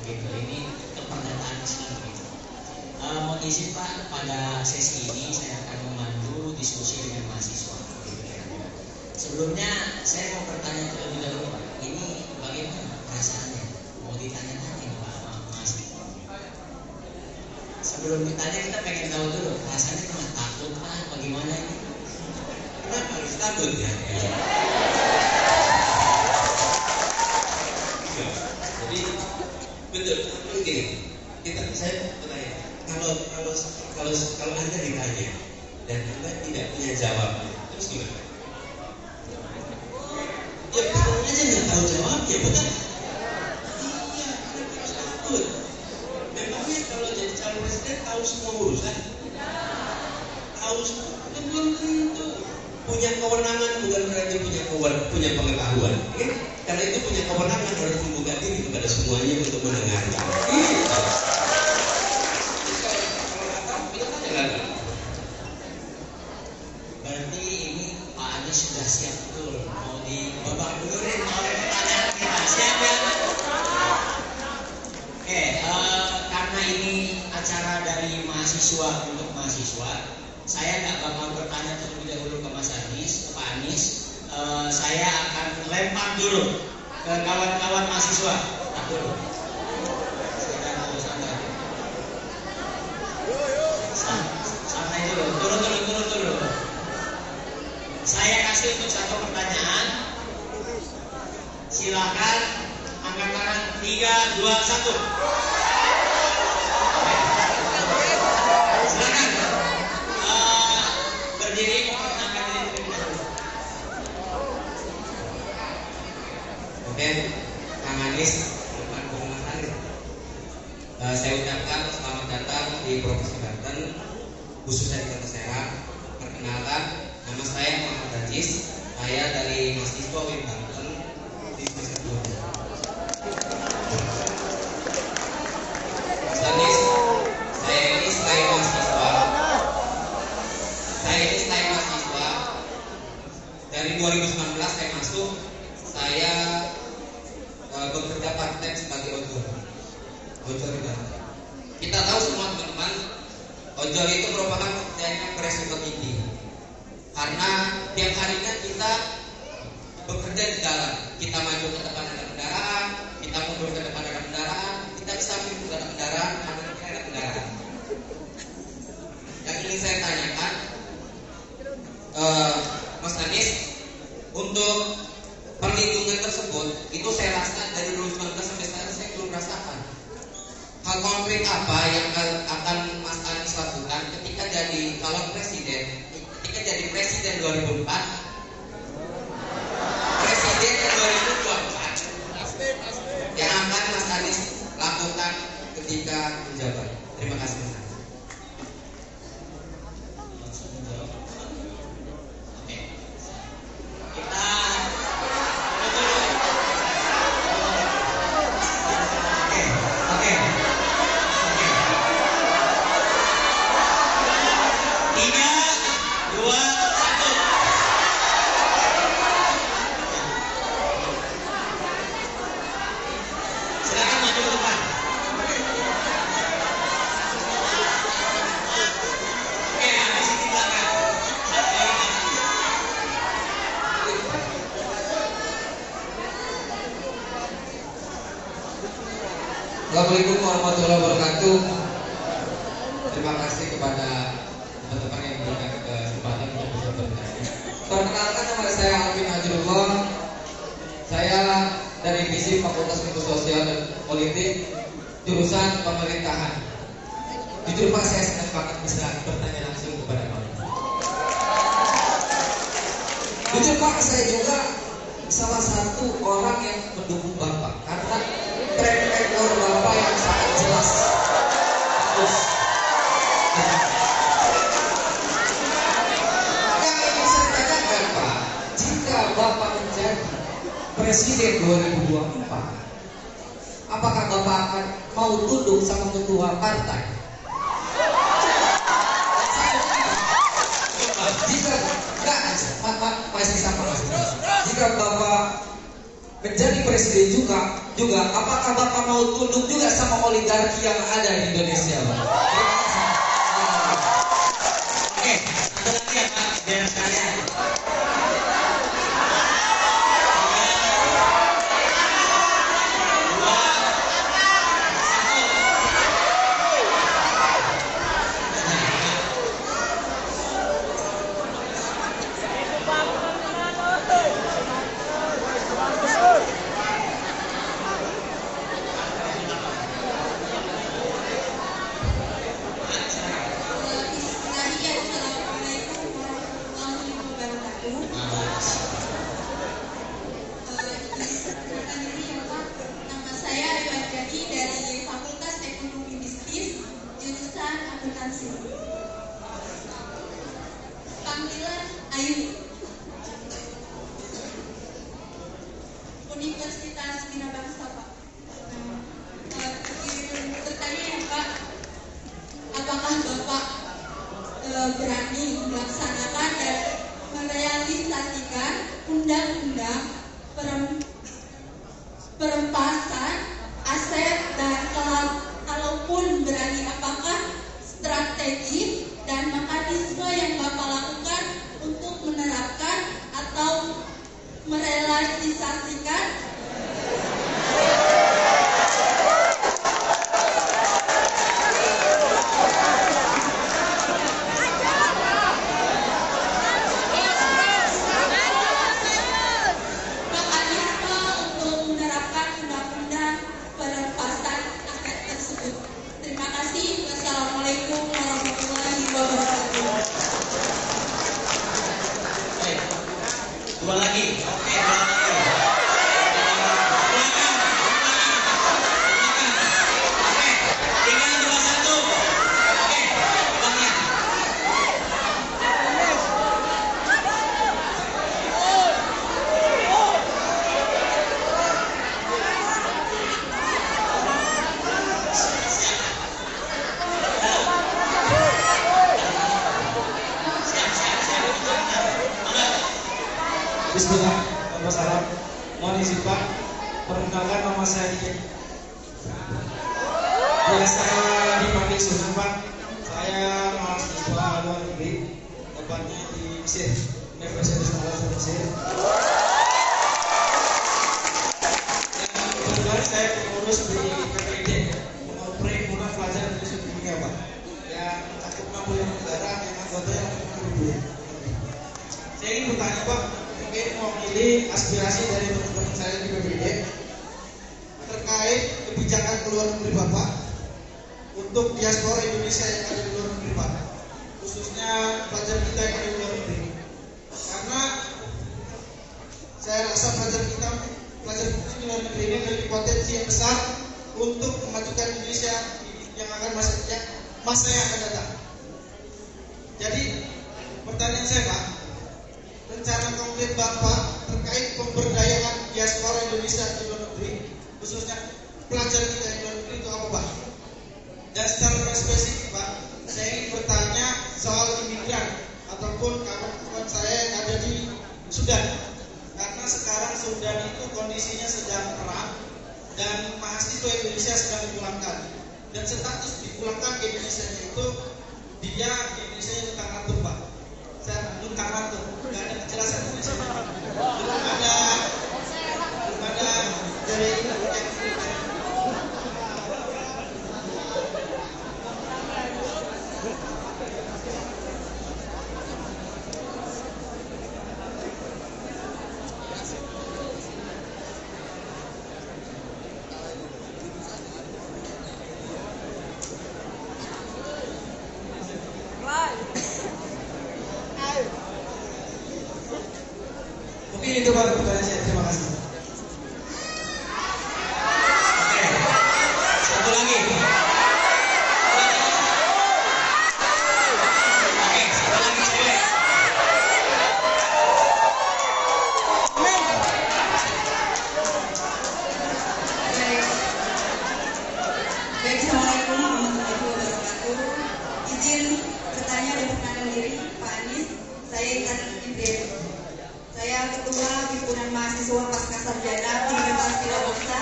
Begitu, ini keperdataan Islam. Mohon izin Pak, pada sesi ini saya akan memandu diskusi dengan mahasiswa. Sebelumnya saya mau bertanya terlebih dahulu Pak, ini bagaimana perasaannya? Mau ditanya-tanya Pak sama mahasiswa. Sebelum ditanya kita pengen tahu dulu, rasanya cuma takut Pak, bagaimana ini? Kenapa harus takut ya? Jadi betul, mungkin saya bertanya, kalau Anda ditanya dan Anda tidak punya jawabnya, terus gimana? Ya betul aja nggak tahu jawabnya, betul? Iya, Anda harus takut. Memangnya kalau jadi calon presiden tahu semua urusan? Tahu semua, kan belum tentu. Punya kewenangan bukan berarti punya pengetahuan. Ya? Karena itu punya kewenangan harus membuka diri kepada semuanya untuk mendengarkan. Berarti ini Pak Anies sudah siap betul mau di babak belurin oleh pertanyaan kita. Siap ya? Oke, karena ini acara dari mahasiswa untuk mahasiswa, saya nggak bakal bertanya terlebih dahulu ke Mas Anies, ke Pak Anies. Saya akan lempar dulu ke kawan-kawan mahasiswa. Tak dulu. Santai dulu, turun. Saya kasih untuk satu pertanyaan. Silakan angkat tangan 3, 2, 1. Silakan berdiri memperkenalkan diri terlebih dahulu. Oke, Kang Anies, Bapak Mas Anies. Saya ucapkan selamat datang di Provinsi Banten, khususnya di Kota Serang. Perkenalkan, nama saya Muhammad Aziz. Saya dari mahasiswa UIN Banten di semester 2. Mas Anies, saya ini selain mahasiswa dari 2019 saya masuk. Saya bekerja part-time sebagai ojol di Banten. Kita tahu semua teman-teman, ojol itu merupakan pekerjaan yang beresiko tinggi. Karena tiap harinya kita bekerja di jalan, kita maju ke depan ada kendaraan, kita mundur ke depan ada kendaraan, kita di samping juga ada kendaraan, kanan kiri ada kendaraan. Yang ingin saya tanyakan, Mas Anies, untuk perlindungan tersebut, itu saya rasa dari 2019 sampai sekarang saya belum rasakan. Hal konkret apa yang akan Mas Anies lakukan ketika jadi calon presiden, ketika jadi presiden 2004, presiden 2024, yang akan Mas Anies lakukan ketika menjabat? Terima kasih Mas Anies. Assalamualaikum warahmatullahi wabarakatuh. Terima kasih kepada teman-teman yang memberikan kesempatan untuk bisa bertanya. Perkenalkan, nama saya Alvin Hajrullah. Saya dari FISIP Fakultas Ilmu Sosial dan Politik, jurusan Pemerintahan. Jujur Pak, saya senang banget bisa bertanya langsung kepada Bapak. Jujur Pak, saya juga salah satu orang yang mendukung Bapak karena track record Bapak yang sangat jelas, bagus. Presiden 2024, apakah Bapak akan mau tunduk sama ketua partai? Jika enggak, masih sama. Jika Bapak menjadi presiden juga, apakah Bapak mau tunduk juga sama oligarki yang ada di Indonesia, Pak? Oke, satu lagi ya Pak, biar sekalian. Nama saya Ayu Anjani dari Fakultas Ekonomi Bisnis, jurusan akuntansi. Panggilan Ayu. Universitas Bina Bangsa, Pak. Bertanya ya Pak, apakah Bapak berani melaksanakan dan merealisasikan undang-undang perampasan aset, dan kalaupun berani, apakah strategi dan mekanisme yang Bapak lakukan untuk menerapkan atau merealisasikan undang-undang perampasan aset tersebut. Terima kasih. Wassalamualaikum warahmatullahi wabarakatuh. Oke, dua lagi. Oke, dua lagi. Oke, 3, 2, 1. Oke, Bangnya. Bismillah, Waalaikumsalam. Mohon izin Pak, perkenalkan nama saya Dik. Biasa dipanggil Sunan Pak. Saya mahasiswa luar negeri, tepatnya di Mesir, Universitas Al-Azhar Mesir. Dan kebetulan saya pengurus di PPID, mengoperate Munaf Pelajar di seluruh dunia Pak. Yang mencakup 65 negara, yang anggotanya 60.000. Saya ingin bertanya Pak, mungkin mewakili aspirasi dari teman-teman saya di PPID terkait kebijakan keluar negeri Bapak untuk diaspora Indonesia yang ada di luar negeri Pak, khususnya pelajar kita yang ada di luar negeri. Karena saya rasa pelajar kita di luar negeri ini memiliki potensi yang besar untuk memajukan Indonesia yang akan masa yang akan datang. Jadi pertanyaan saya Pak, rencana konkret Bapak terkait pemberdayaan diaspora Indonesia di luar negeri, khususnya pelajar kita di luar negeri, itu apa Pak? Dan secara spesifik Pak, saya ingin bertanya soal imigran ataupun kawan-kawan saya yang ada di Sudan. Karena sekarang Sudan itu kondisinya sedang perang dan mahasiswa Indonesia sedang dipulangkan. Dan status dipulangkan ke Indonesia itu dia di Indonesia tentang atur Pak. Saya tentang atur, nggak ada kejelasan di sini. Belum ada dari mungkin itu Pak pertanyaan saya. Terima kasih. Oke, satu lagi. Oke, satu lagi cewek. Izin. Saya Ketua Himpunan Mahasiswa Pascasarjana Universitas Bina Bangsa.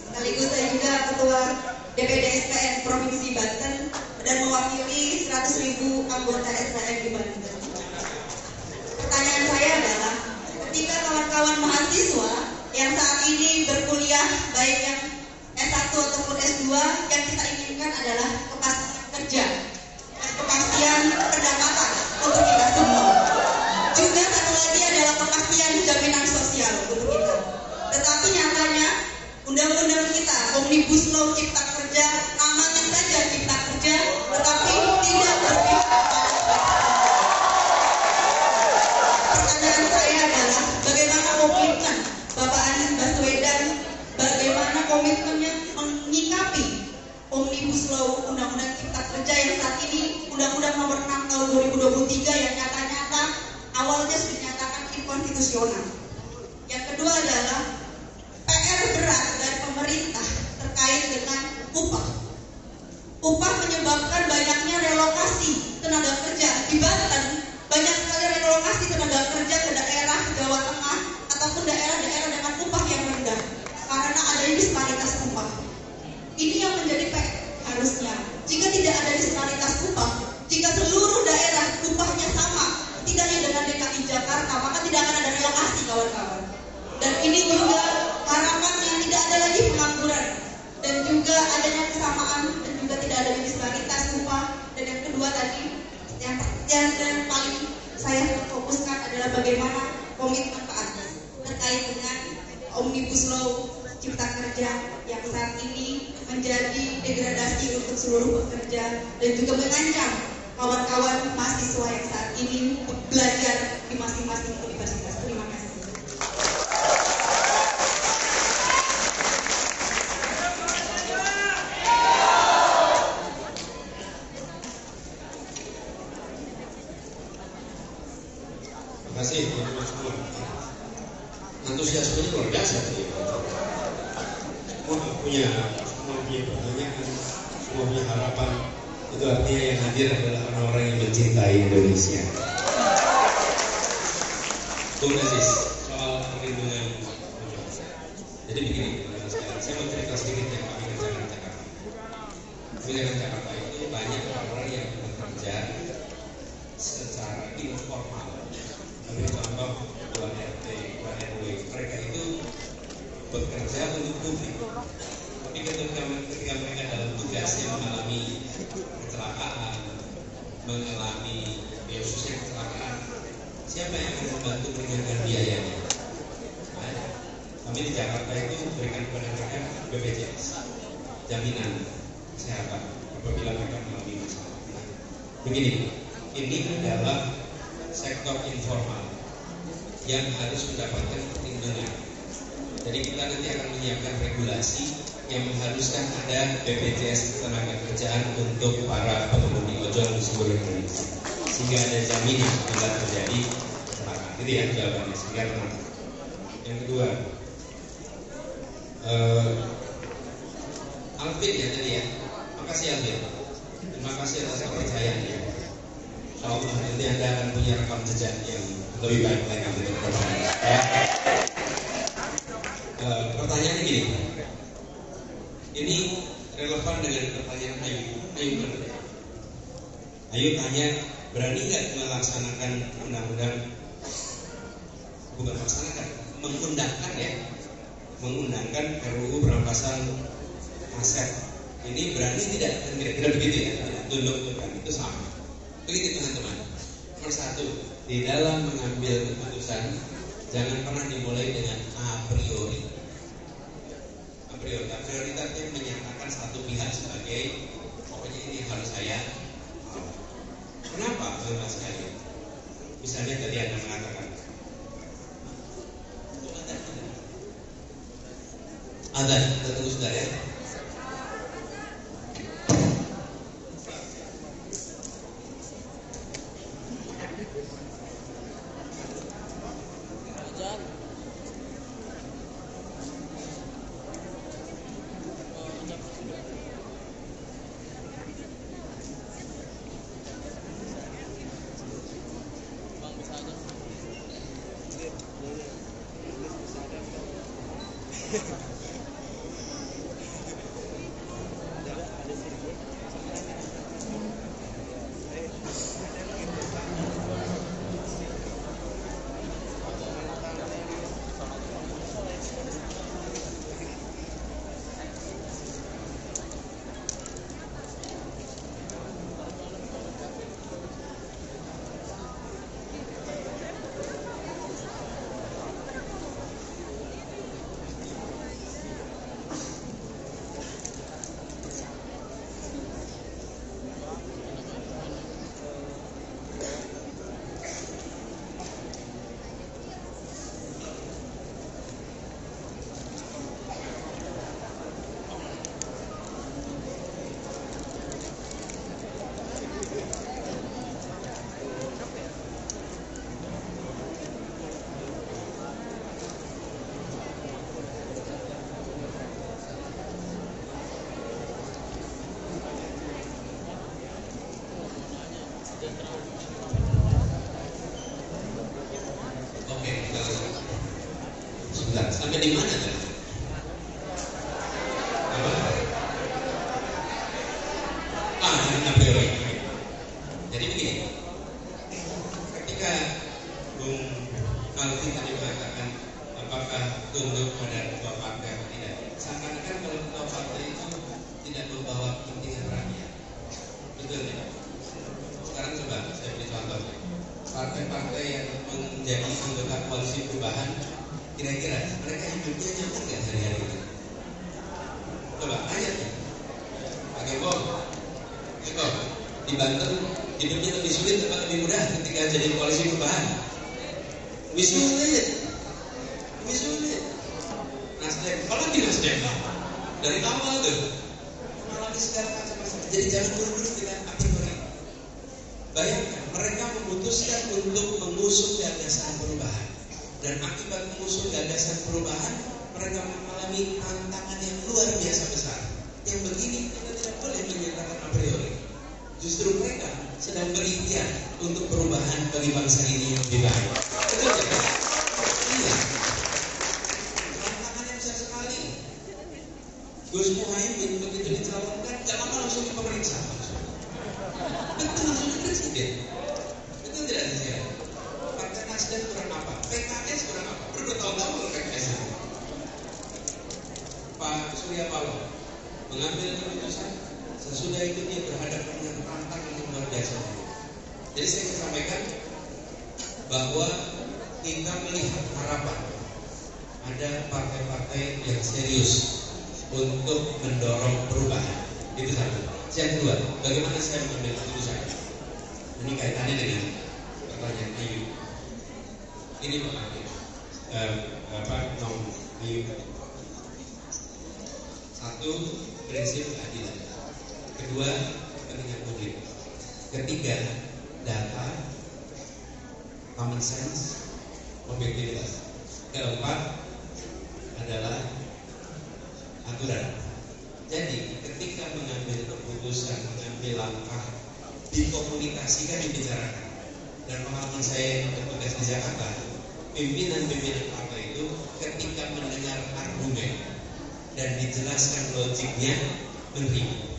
Sekaligus saya juga Ketua DPD SPN Provinsi Banten dan mewakili 100.000 anggota SPN di Banten. Pertanyaan saya adalah, ketika kawan-kawan mahasiswa yang saat ini berkuliah baik yang S1 ataupun S2, yang kita inginkan adalah kepastian kerja, kepastian pendapatan untuk kita semua. Juga satu lagi adalah kepastian jaminan sosial untuk kita. Tetapi nyatanya undang-undang kita, Omnibus Law Cipta Kerja, namanya saja Cipta Kerja, tetapi tidak berpihak pada. Pertanyaan saya adalah, bagaimana komitmen Bapak Anies Baswedan, bagaimana komitmennya menyikapi Omnibus Law Undang-Undang Cipta Kerja yang saat ini Undang-Undang Nomor 6 Tahun 2023 yang nyata-nyata awalnya sudah dinyatakan inkonstitusional. Yang kedua adalah PR berat dari pemerintah terkait dengan upah. Upah menyebabkan banyaknya relokasi tenaga kerja di Banten, banyak sekali relokasi tenaga kerja ke daerah Jawa Tengah ataupun daerah-daerah dengan upah yang rendah karena adanya disparitas upah. Ini yang menjadi PR harusnya. Jika tidak ada disparitas upah, jika seluruh daerah upahnya sama, tidak hanya dengan DKI Jakarta, maka tidak akan ada relokasi, kawan-kawan. Dan ini juga harapannya tidak ada lagi pengangguran dan juga adanya kesamaan dan juga tidak ada disparitas upah. Dan yang kedua tadi yang paling saya fokuskan adalah bagaimana komitmen Pak Anies terkait dengan Omnibus Law Cipta Kerja yang saat ini menjadi degradasi untuk seluruh pekerja dan juga mengancam kawan-kawan mahasiswa yang saat ini belajar di masing-masing universitas. Terima kasih. Terima kasih teman-teman semua. Antusiasmenya luar biasa sih. Semua punya pertanyaan, semua punya harapan. Itu artinya yang hadir adalah orang-orang yang mencintai Indonesia. Bung Aziz, soal perlindungan buruh. Jadi begini, saya mau cerita sedikit yang kami kerjakan di Jakarta. Kerjaan Jakarta itu banyak orang yang bekerja secara informal. Ambil contoh Ketua RT, Ketua RW, mereka itu bekerja untuk publik. Tapi ketika mereka dalam tugasnya mengalami kecelakaan, mengalami khususnya kecelakaan, siapa yang akan membantu meringankan biayanya? Nah, kami di Jakarta itu berikan kepada mereka BPJS, jaminan kesehatan apabila mereka mengalami masalah. Begini, ini adalah sektor informal yang harus mendapatkan perlindungan. Jadi kita nanti akan menyiapkan regulasi yang mengharuskan ada BPJS tenaga kerjaan untuk para pengemudi ojol di seluruh Indonesia, sehingga ada jaminan bila terjadi kecelakaan. Itu ya jawabannya, sehingga tenang. Yang kedua, Alvin ya tadi ya, makasih Alvin, terima kasih atas kepercayaannya. Insyaallah nanti Anda akan punya rekam jejak yang lebih baik lagi untuk berperan. Ya. Pertanyaannya gini, ini relevan dengan pertanyaan Ayu. Ayu tanya, berani nggak melaksanakan undang-undang, bukan melaksanakan, mengundangkan RUU perampasan aset. Ini berani tidak? Kira-kira begitu ya, tunduk itu sama. Begitu teman-teman. Nomor satu, di dalam mengambil keputusan jangan pernah dimulai dengan a priori. Prioritasnya menyatakan satu pihak sebagai pokoknya ini harus saya. Kenapa Bapak sekalian? Misalnya tadi Anda mengatakan azan, kita tunggu sebentar ya. di mana kan? Apa? A priori. Jadi begini, ketika Bung Alfi tadi mengatakan apakah tunduk pada ketua partai atau tidak, seakan-akan kalau ketua partai itu tidak membawa kepentingan rakyat. Betul tidak? Sekarang coba saya beri contoh. Partai-partai yang menjadi anggota koalisi perubahan, kira-kira mereka hidupnya nyaman nggak hari-hari ini? Coba tanya tuh, Pak Gembong, di Banten hidupnya lebih sulit atau lebih mudah ketika jadi koalisi perubahan? Lebih sulit. Nasdem, apalagi Nasdem dari awal tuh mengalami segala macam. Jadi jangan buru-buru kita akhirnya. Bayangkan mereka memutuskan untuk mengusung gagasan perubahan, dan akibat mengusung gagasan perubahan mereka mengalami tantangan yang luar biasa besar. Yang begini kita tidak boleh menyatakan a priori. Justru mereka sedang berikhtiar untuk perubahan bagi bangsa ini yang lebih baik. Betul tidak? Iya. Tantangannya besar sekali. Gus Muhaimin begitu dicalonkan, gak lama langsung diperiksa. Betul, langsung di presiden. Betul tidak sih? Partai Nasdem kurang apa? PKS kurang apa? Bertahun-tahun PKS itu. Pak Surya Paloh mengambil keputusan. Sesudah itu dia berhadapan dengan tantangan yang luar biasa. Jadi saya ingin sampaikan bahwa kita melihat harapan ada partai-partai yang serius untuk mendorong perubahan. Itu satu. Yang kedua, bagaimana saya mengambil keputusan? Ini kaitannya dengan pertanyaan Ayu. Ini nom Ayu. Satu, prinsip keadilan. Kedua, kepentingan publik. Ketiga, data, common sense, objektivitas. Keempat adalah aturan. Jadi ketika mengambil keputusan, mengambil langkah, dikomunikasikan, dibicarakan. Dan pengalaman saya bertugas di Jakarta, pimpinan-pimpinan partai itu ketika mendengar argumen dan dijelaskan logiknya, menerima.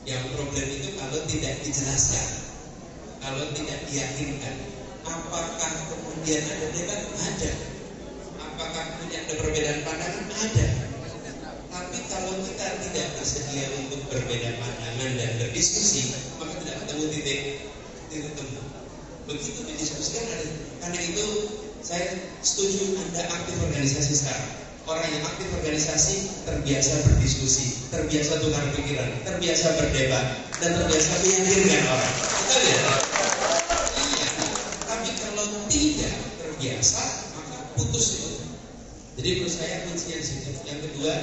Yang problem itu kalau tidak dijelaskan, kalau tidak diyakinkan. Apakah kemudian ada debat? Ada. Apakah kemudian ada perbedaan pandangan? Ada. Tapi kalau kita tidak bersedia untuk berbeda pandangan dan berdiskusi, maka tidak ketemu titik temu. Begitu didiskusikan ada. Karena itu saya setuju Anda aktif organisasi sekarang. Orang yang aktif organisasi terbiasa berdiskusi, terbiasa tukar pikiran, terbiasa berdebat, dan terbiasa meyakinkan orang. Betul ya? Iya. Tapi kalau tidak terbiasa, maka putus itu. Jadi menurut saya kuncinya di situ. Yang kedua,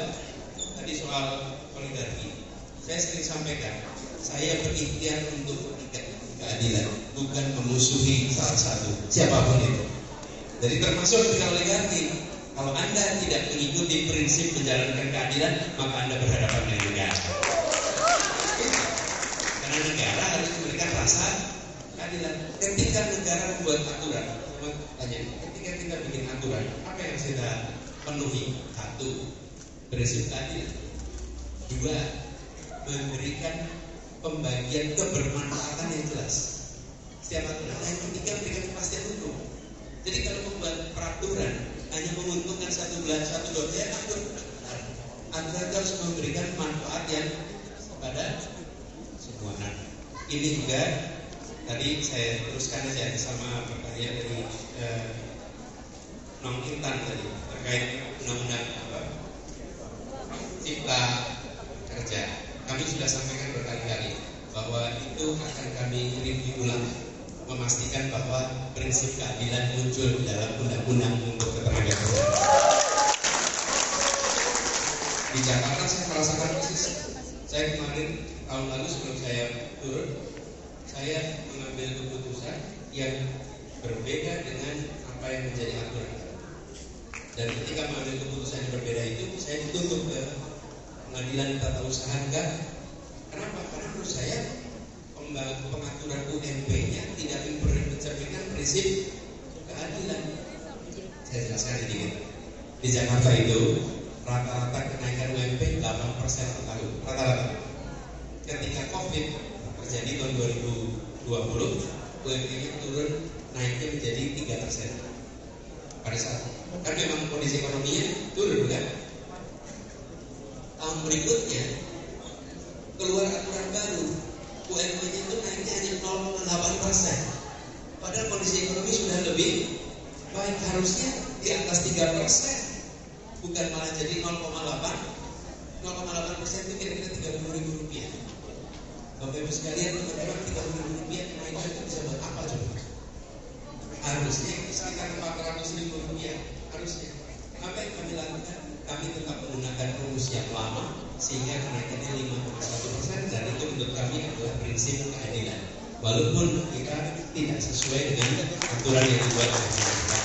tadi soal oligarki. Saya sering sampaikan, saya berikhtiar untuk keadilan, bukan memusuhi salah satu, siapapun itu. Jadi termasuk dengan oligarki. Kalau Anda tidak mengikuti prinsip menjalankan keadilan, maka Anda berhadapan dengan negara. Karena negara harus memberikan rasa keadilan. Ketika negara membuat aturan, ketika kita bikin aturan, apa yang kita penuhi? Satu, prinsip keadilan. Dua, memberikan pembagian kebermanfaatan yang jelas. Setiap aturan. Yang ketiga, memberikan kepastian hukum. Jadi kalau membuat peraturan hanya menguntungkan satu dosen, aturan harus memberikan manfaat yang kepada semua. Ini juga tadi saya teruskan aja sama pertanyaan dari Nong Intan tadi terkait undang-undang Cipta Kerja. Kami sudah sampaikan berkali-kali bahwa itu akan kami review ulang, memastikan bahwa prinsip keadilan muncul dalam undang-undang untuk ketenagakerjaan. Di Jakarta saya merasakan persis. Saya kemarin tahun lalu sebelum saya turun, saya mengambil keputusan yang berbeda dengan apa yang menjadi aturan. Dan ketika mengambil keputusan yang berbeda itu, saya dituntut ke pengadilan tata usaha negara. Kenapa? Karena menurut saya pengaturan UMP-nya tidak mencerminkan prinsip keadilan. Saya jelaskan sedikit. Di Jakarta itu rata-rata kenaikan UMP 8% per tahun, rata-rata. Ketika COVID terjadi tahun 2020, UMP-nya turun, naiknya menjadi 3%. Pada saat kan memang kondisi ekonominya turun kan. Tahun berikutnya keluar aturan baru, UMP-nya itu naiknya hanya 0,8%. Padahal kondisi ekonomi sudah lebih baik, harusnya di atas 3%. Bukan malah jadi 0,8%. 0,8% itu kira-kira Rp30.000. Bapak Ibu sekalian, teman-teman, Rp30.000 kenaikan itu bisa buat apa coba? Harusnya sekitar Rp400.000. Harusnya. Apa yang kami lakukan? Kami tetap menggunakan rumus yang lama sehingga kenaikannya 5,1%, dan itu menurut kami adalah prinsip keadilan. Walaupun kita tidak sesuai dengan aturan yang dibuat oleh pemerintah.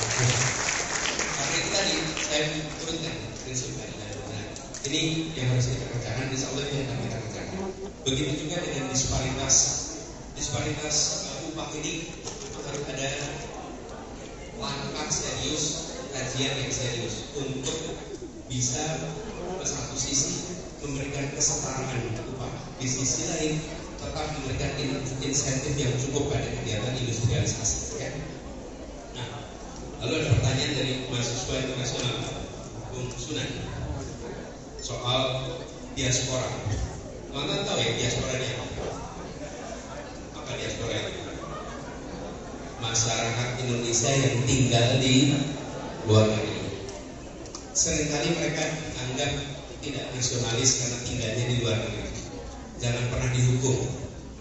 Karena itu tadi saya turunkan prinsip keadilan. Nah, ini yang harus kita kerjakan, insya Allah yang akan kita kerjakan. Begitu juga dengan disparitas upah ini harus ada langkah serius, kajian yang serius untuk bisa satu sisi memberikan kesetaraan upah, di sisi lain tetap memberikan insentif yang cukup pada kegiatan industrialisasi. Ya. Nah, lalu ada pertanyaan dari mahasiswa internasional, Bung Sunan, soal diaspora. Teman-teman tahu ya diaspora ini apa? Apa diaspora itu? Masyarakat Indonesia yang tinggal di luar negeri. Seringkali mereka anggap tidak nasionalis karena tinggalnya di luar negeri. Jangan pernah dihukum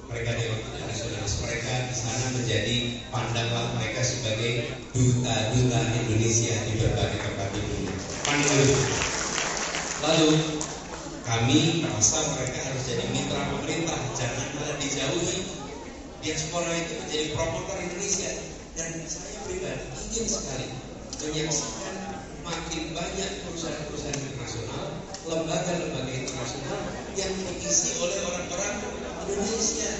mereka tidak nasionalis. Mereka di sana menjadi, pandanglah mereka sebagai duta-duta Indonesia di berbagai tempat di dunia. Lalu kami merasa mereka harus jadi mitra pemerintah, jangan malah dijauhi. Diaspora itu menjadi promotor Indonesia, dan saya pribadi ingin sekali menyaksikan makin banyak perusahaan-perusahaan internasional, lembaga-lembaga internasional yang diisi oleh orang-orang Indonesia.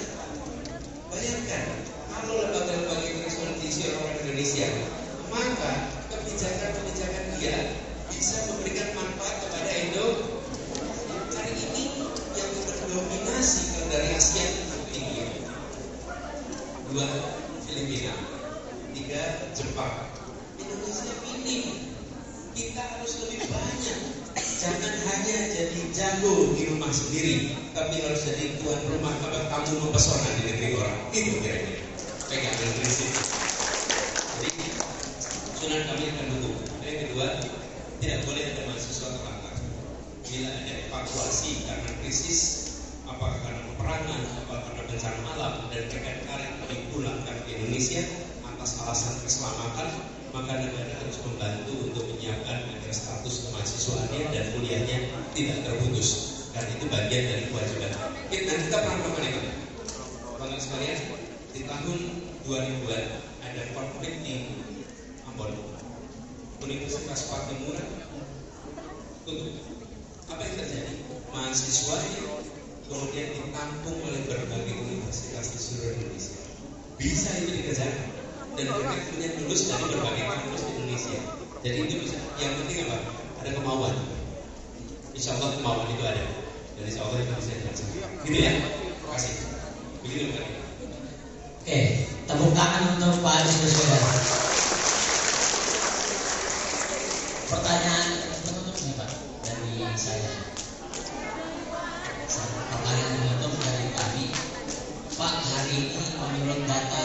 Bayangkan kalau lembaga-lembaga internasional diisi orang-orang Indonesia, maka kebijakan-kebijakan dia bisa memberikan manfaat kepada Indonesia. Hari ini yang terdominasi dari Asia Tenggara, 2 Filipina, 3 Jepang. Indonesia minim. Kita harus lebih banyak. Jangan hanya jadi jago di rumah sendiri, tapi harus jadi tuan rumah, tamu mempesona di negeri orang. Itu kira-kira pegang prinsip. Jadi Sunan kami akan dukung. Yang kedua, tidak boleh ada mahasiswa terlantar. Bila ada evakuasi karena krisis, apakah karena peperangan, apakah karena bencana alam, dan mereka dipulangkan ke Indonesia atas alasan keselamatan, maka negara harus membantu untuk menyiapkan agar status kemahasiswaannya dan kuliahnya tidak terputus. Dan itu bagian dari kewajiban. Dan kita pernah melakukan itu. Teman-teman sekalian, di tahun 2000-an ada konflik di Ambon. Universitas Patimura tutup. Apa yang terjadi? Mahasiswa kemudian ditampung oleh berbagai universitas di seluruh Indonesia. Bisa itu dikerjakan, dan mereka kemudian lulus dari berbagai kampus di Indonesia. Jadi itu bisa. Yang penting apa? Ada kemauan. Insya Allah kemauan itu ada, dan insya Allah itu bisa dilaksanakan. Gitu ya. Terima kasih. Begitu Pak. Oke, tepuk tangan untuk Pak Anies Baswedan. Pertanyaan penutup nih Pak dari saya. Pertanyaan penutup dari kami, Pak, hari ini menurut data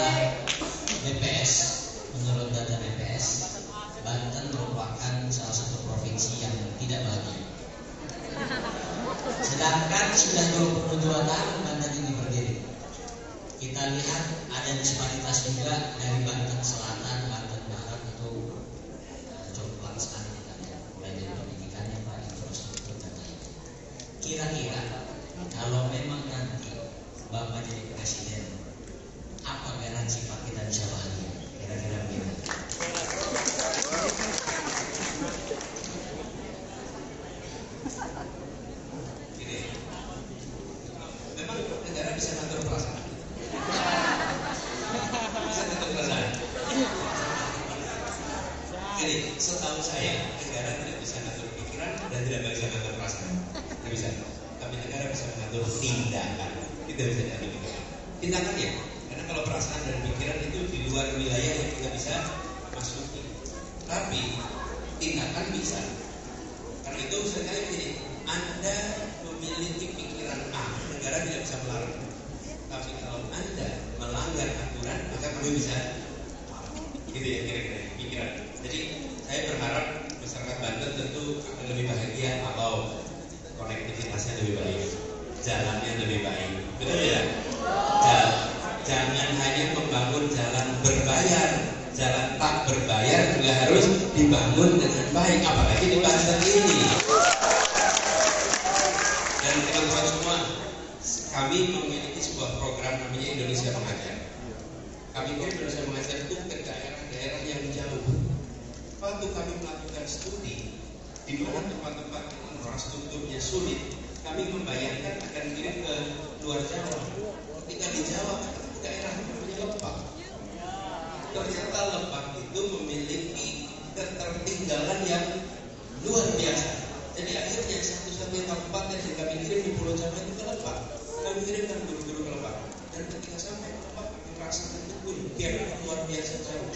BPS, Banten merupakan salah satu provinsi yang tidak bahagia. Sedangkan sudah 22 tahun Banten ini berdiri. Kita lihat ada disparitas juga dari Banten Selatan, Banten Barat itu jomplang sekali kita lihat, mulai dari pendidikannya, Pak, infrastruktur dan lain-lain. Kira-kira kalau memang nanti Bapak jadi presiden, apa garansi Pak kita bisa bahagia? Kira-kira begitu. Gini, memang negara bisa ngatur perasaan. Bisa ngatur perasaan. Jadi, setahu saya negara tidak bisa tindakan. Itu yang saya pikirkan. Tindakan ya, karena kalau perasaan dan pikiran itu di luar wilayah yang kita bisa masuki. Tapi tindakan bisa. Karena itu sebenarnya begini, Anda memiliki pikiran A, negara tidak bisa melarang. Tapi kalau Anda melanggar aturan, maka kami bisa. Gitu ya kira-kira pikiran. Jadi saya berharap masyarakat Banten tentu akan lebih bahagia kalau konektivitasnya lebih baik, jalannya lebih baik, betul ya? Jangan hanya membangun jalan berbayar, jalan tak berbayar juga harus dibangun dengan baik, apalagi di Banten ini. Dan teman-teman semua, kami memiliki sebuah program namanya Indonesia Mengajar. Kami Indonesia Mengajar itu ke daerah-daerah yang jauh. Waktu kami melakukan studi di mana tempat-tempat infrastrukturnya sulit, kami membayangkan akan kirim ke luar Jawa. Ketika di Jawa, daerah namanya Lebak. Ternyata Lebak itu memiliki ketertinggalan yang luar biasa. Jadi akhirnya satu-satunya kabupaten yang kami kirim di Pulau Jawa itu ke Lebak. Kami kirimkan guru-guru ke Lebak. Dan ketika sampai ke Lebak, kami merasakan betul biar luar biasa jauh.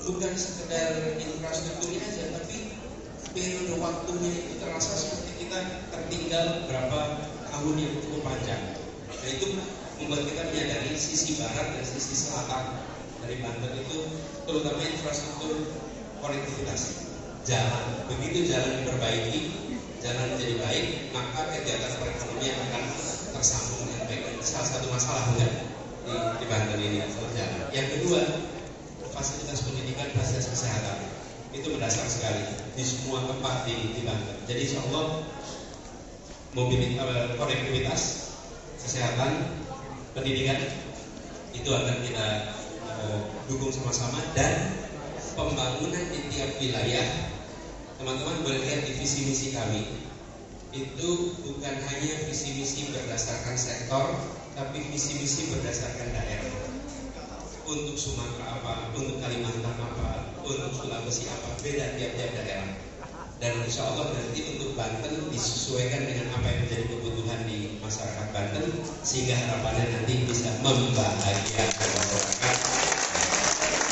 Bukan sekedar infrastrukturnya aja, tapi periode waktunya itu terasa seperti kita tertinggal berapa tahun yang cukup panjang. Nah itu membuat kita menyadari sisi barat dan sisi selatan dari Banten itu, terutama infrastruktur konektivitas jalan. Begitu jalan diperbaiki, jalan menjadi baik, maka kegiatan perekonomian akan tersambung dengan baik. Salah satu masalah enggak di Banten ini soal jalan. Yang kedua, fasilitas pendidikan, fasilitas kesehatan itu mendasar sekali di semua tempat di Banten. Jadi insya Allah konektivitas, kesehatan, pendidikan itu akan kita dukung sama-sama. Dan pembangunan di tiap wilayah, teman-teman boleh lihat di visi misi kami itu bukan hanya visi misi berdasarkan sektor, tapi visi misi berdasarkan daerah. Untuk Sumatera apa, untuk Kalimantan apa, untuk Sulawesi apa, beda tiap-tiap daerah. Dan insya Allah nanti untuk Banten disesuaikan dengan apa yang menjadi kebutuhan di masyarakat Banten, sehingga harapannya nanti bisa membahagiakan masyarakat